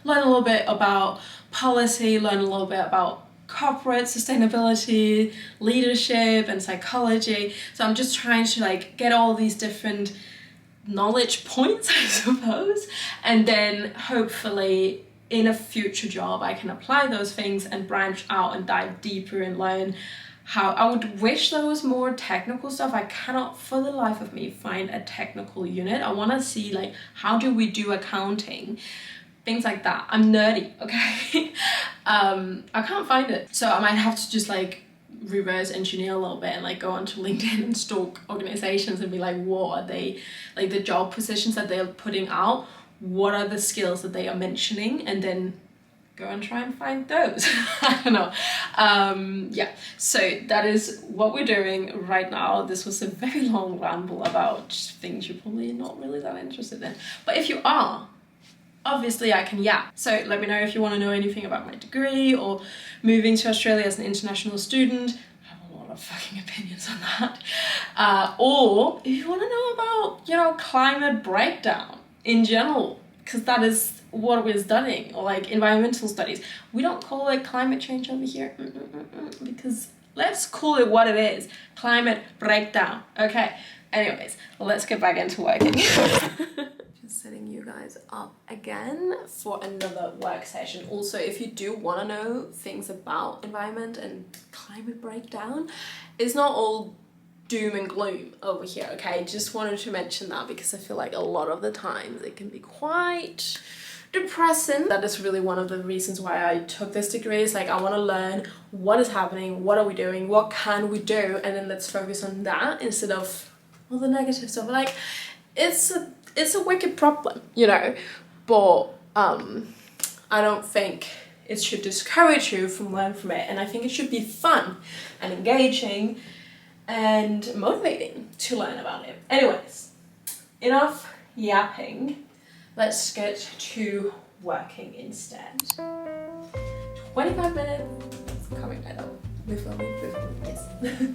learn a little bit about policy, learn a little bit about corporate sustainability, leadership, and psychology. So I'm just trying to like get all these different knowledge points, I suppose, and then hopefully in a future job I can apply those things and branch out and dive deeper and learn how. I would wish there was more technical stuff. I cannot for the life of me find a technical unit. I want to see like, how do we do accounting, things like that. I'm nerdy, okay? I can't find it, so I might have to just like reverse engineer a little bit and like go onto LinkedIn and stalk organizations and be like, what are they, like the job positions that they're putting out, what are the skills that they are mentioning, and then go and try and find those. I don't know. Yeah, so that is what we're doing right now. This was a very long ramble about things you're probably not really that interested in, but if you are, obviously I can, yeah. So let me know if you want to know anything about my degree or moving to Australia as an international student. I have a lot of fucking opinions on that. Or if you want to know about, you know, climate breakdown in general, because that is what we're studying, or like environmental studies. We don't call it climate change over here, because let's call it what it is, climate breakdown. Okay, anyways, let's get back into working. Setting you guys up again for another work session. Also, if you do want to know things about environment and climate breakdown, it's not all doom and gloom over here, okay? Just wanted to mention that because I feel like a lot of the times it can be quite depressing. That is really one of the reasons why I took this degree. Is like, I want to learn what is happening, what are we doing, what can we do, and then let's focus on that instead of all the negative stuff. Like, it's a wicked problem, you know, but I don't think it should discourage you from learning from it, and I think it should be fun and engaging and motivating to learn about it. Anyways, enough yapping. Let's get to working instead. 25 minutes coming, I know. We're filming, yes.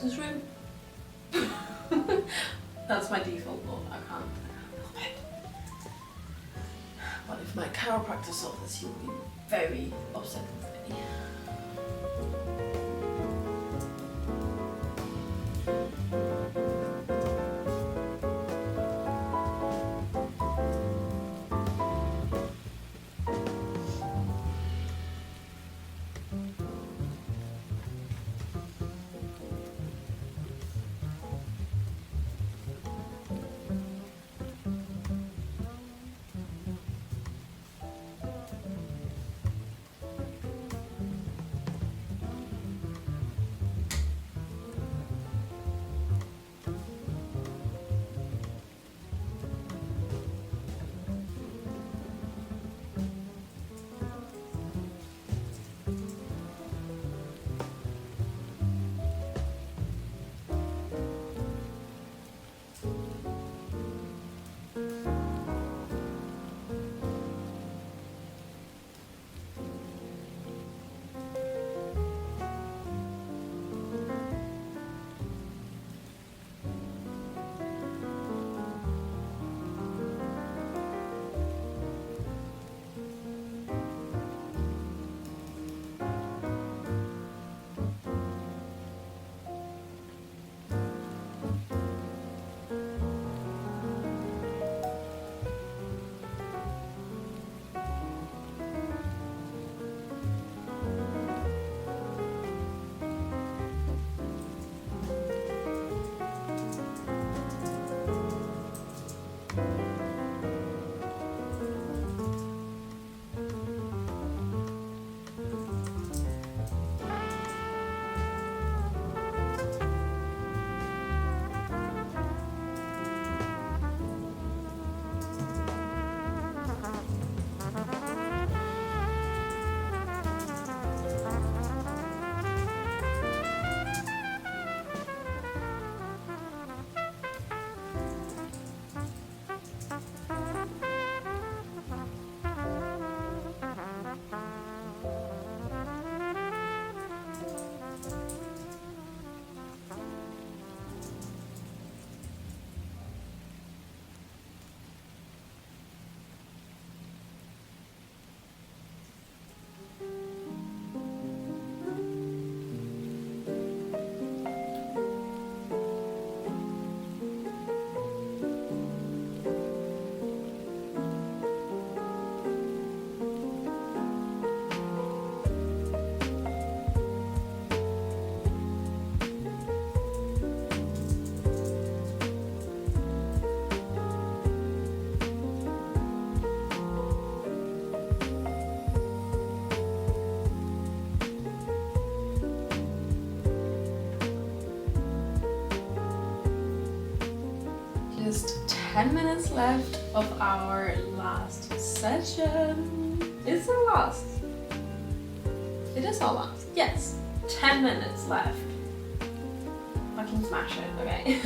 To swim. That's my default mode. I can't help it. But if my chiropractor saw this, he would be very upset with me. 10 minutes left of our last session. Is it last? It is our last. Yes. 10 minutes left. Fucking smash it, okay.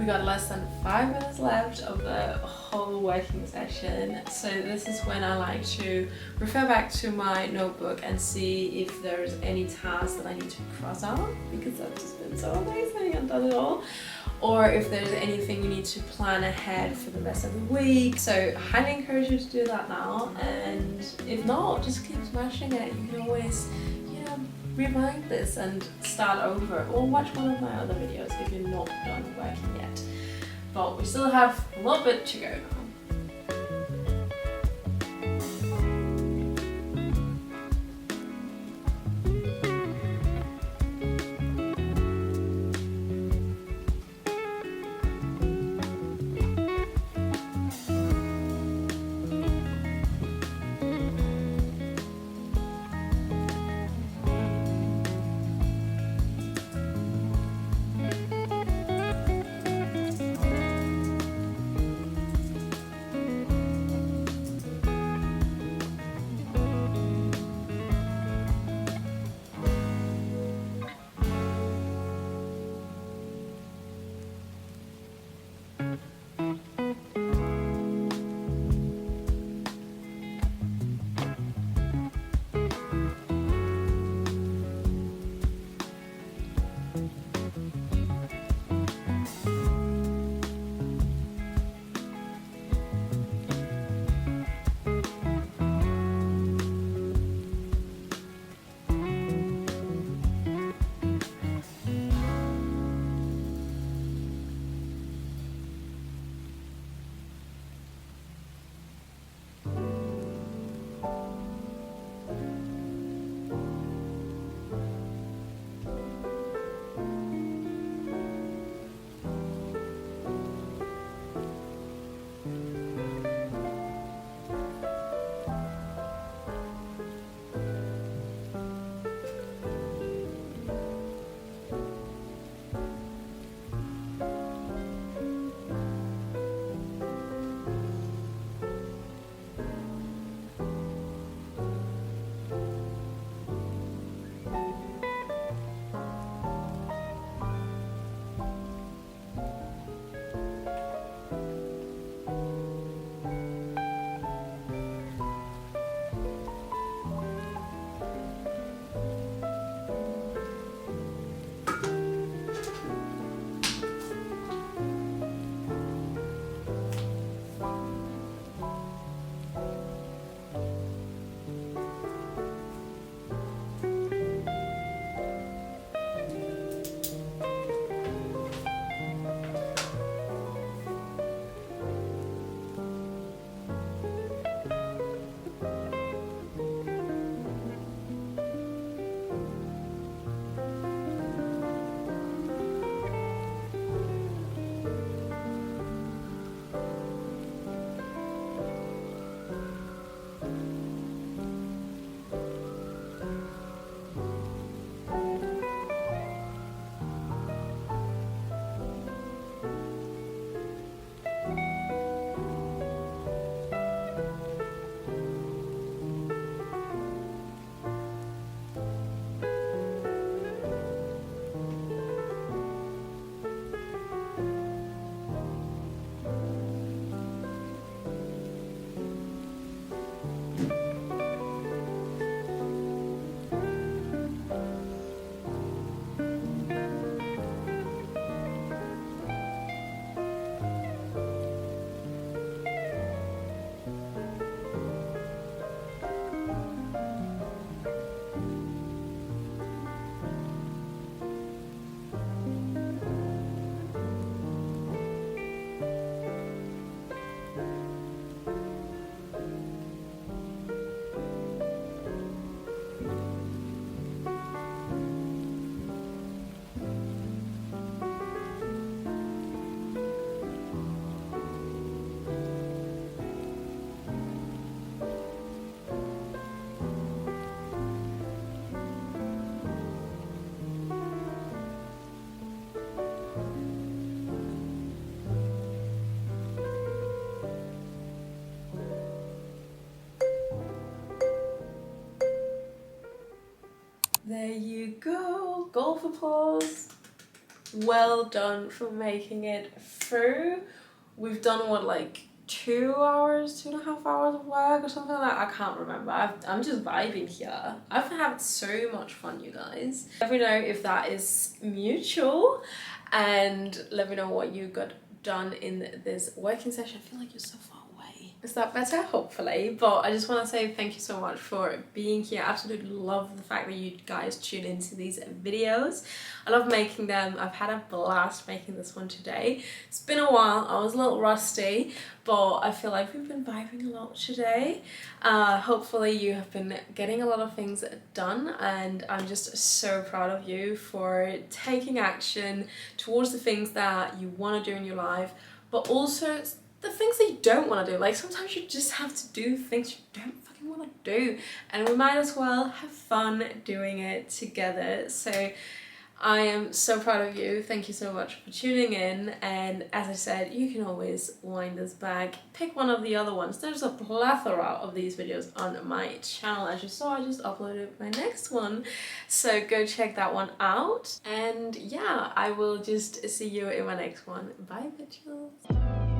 we got less than 5 minutes left of the whole working session, so this is when I like to refer back to my notebook and see if there's any tasks that I need to cross out, because I've just been so amazing and done it all, or if there's anything you need to plan ahead for the rest of the week. So I highly encourage you to do that now, and if not, just keep smashing it. You can always, rewind this and start over, or watch one of my other videos if you're not done working yet. But we still have a little bit to go now. There you go, golf applause. well done for making it through. We've done what, like 2 hours, 2.5 hours of work or something like that. I can't remember. I'm just vibing here. I've had so much fun, you guys. Let me know if that is mutual, and let me know what you got done in this working session. I feel like you're so far away. Is that better? Hopefully. But I just want to say thank you so much for being here. I absolutely love the fact that you guys tune into these videos. I love making them. I've had a blast making this one today. It's been a while. I was a little rusty, but I feel like we've been vibing a lot today. Hopefully you have been getting a lot of things done, and I'm just so proud of you for taking action towards the things that you want to do in your life, but also the things that you don't want to do. Like, sometimes you just have to do things you don't fucking want to do, and we might as well have fun doing it together. So I am so proud of you. Thank you so much for tuning in, and as I said, you can always wind this back, pick one of the other ones. There's a plethora of these videos on my channel. As you saw, I just uploaded my next one, so go check that one out. And yeah, I will just see you in my next one. Bye, bitches.